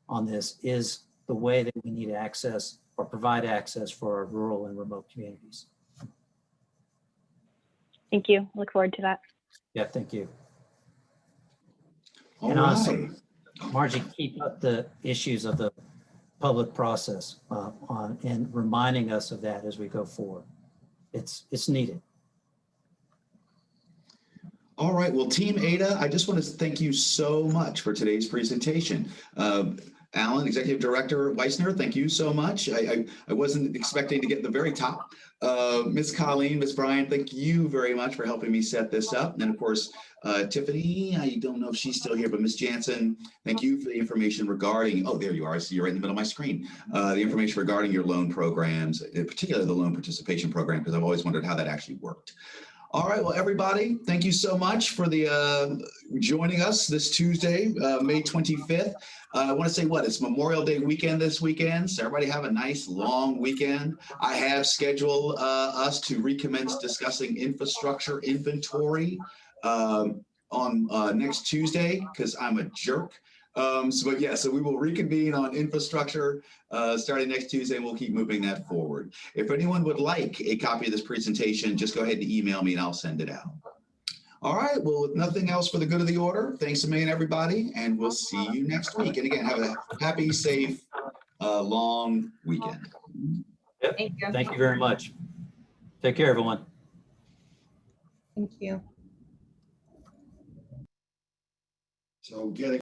on this is the way that we need to access or provide access for our rural and remote communities. Thank you. Look forward to that. Yeah, thank you. All And right. also, Margie, keep up the issues of the public process on and reminding us of that as we go forward. It's needed. All right, well, Team AIDA, I just want to thank you so much for today's presentation. Alan, Executive Director Weitzner, thank you so much. I wasn't expecting to get to the very top. Ms. Colleen, Ms. Bryan, thank you very much for helping me set this up. And of course, Tiffany, I don't know if she's still here, but Ms. Jannsen, thank you for the information regarding, oh, there you are. I see you're right in the middle of my screen. The information regarding your loan programs, particularly the loan participation program, because I've always wondered how that actually worked. All right, well, everybody, thank you so much for the joining us this Tuesday, May 25th. I want to say it's Memorial Day weekend this weekend, so everybody have a nice long weekend. I have scheduled us to recommence discussing infrastructure inventory on next Tuesday because I'm a jerk. So we will reconvene on infrastructure starting next Tuesday, and we'll keep moving that forward. If anyone would like a copy of this presentation, just go ahead and email me and I'll send it out. All right, well, with nothing else for the good of the order, thanks a million, everybody, and we'll see you next week. And again, have a happy, safe, long weekend. Yep. Thank you. Thank you very much. Take care, everyone. Thank you. So getting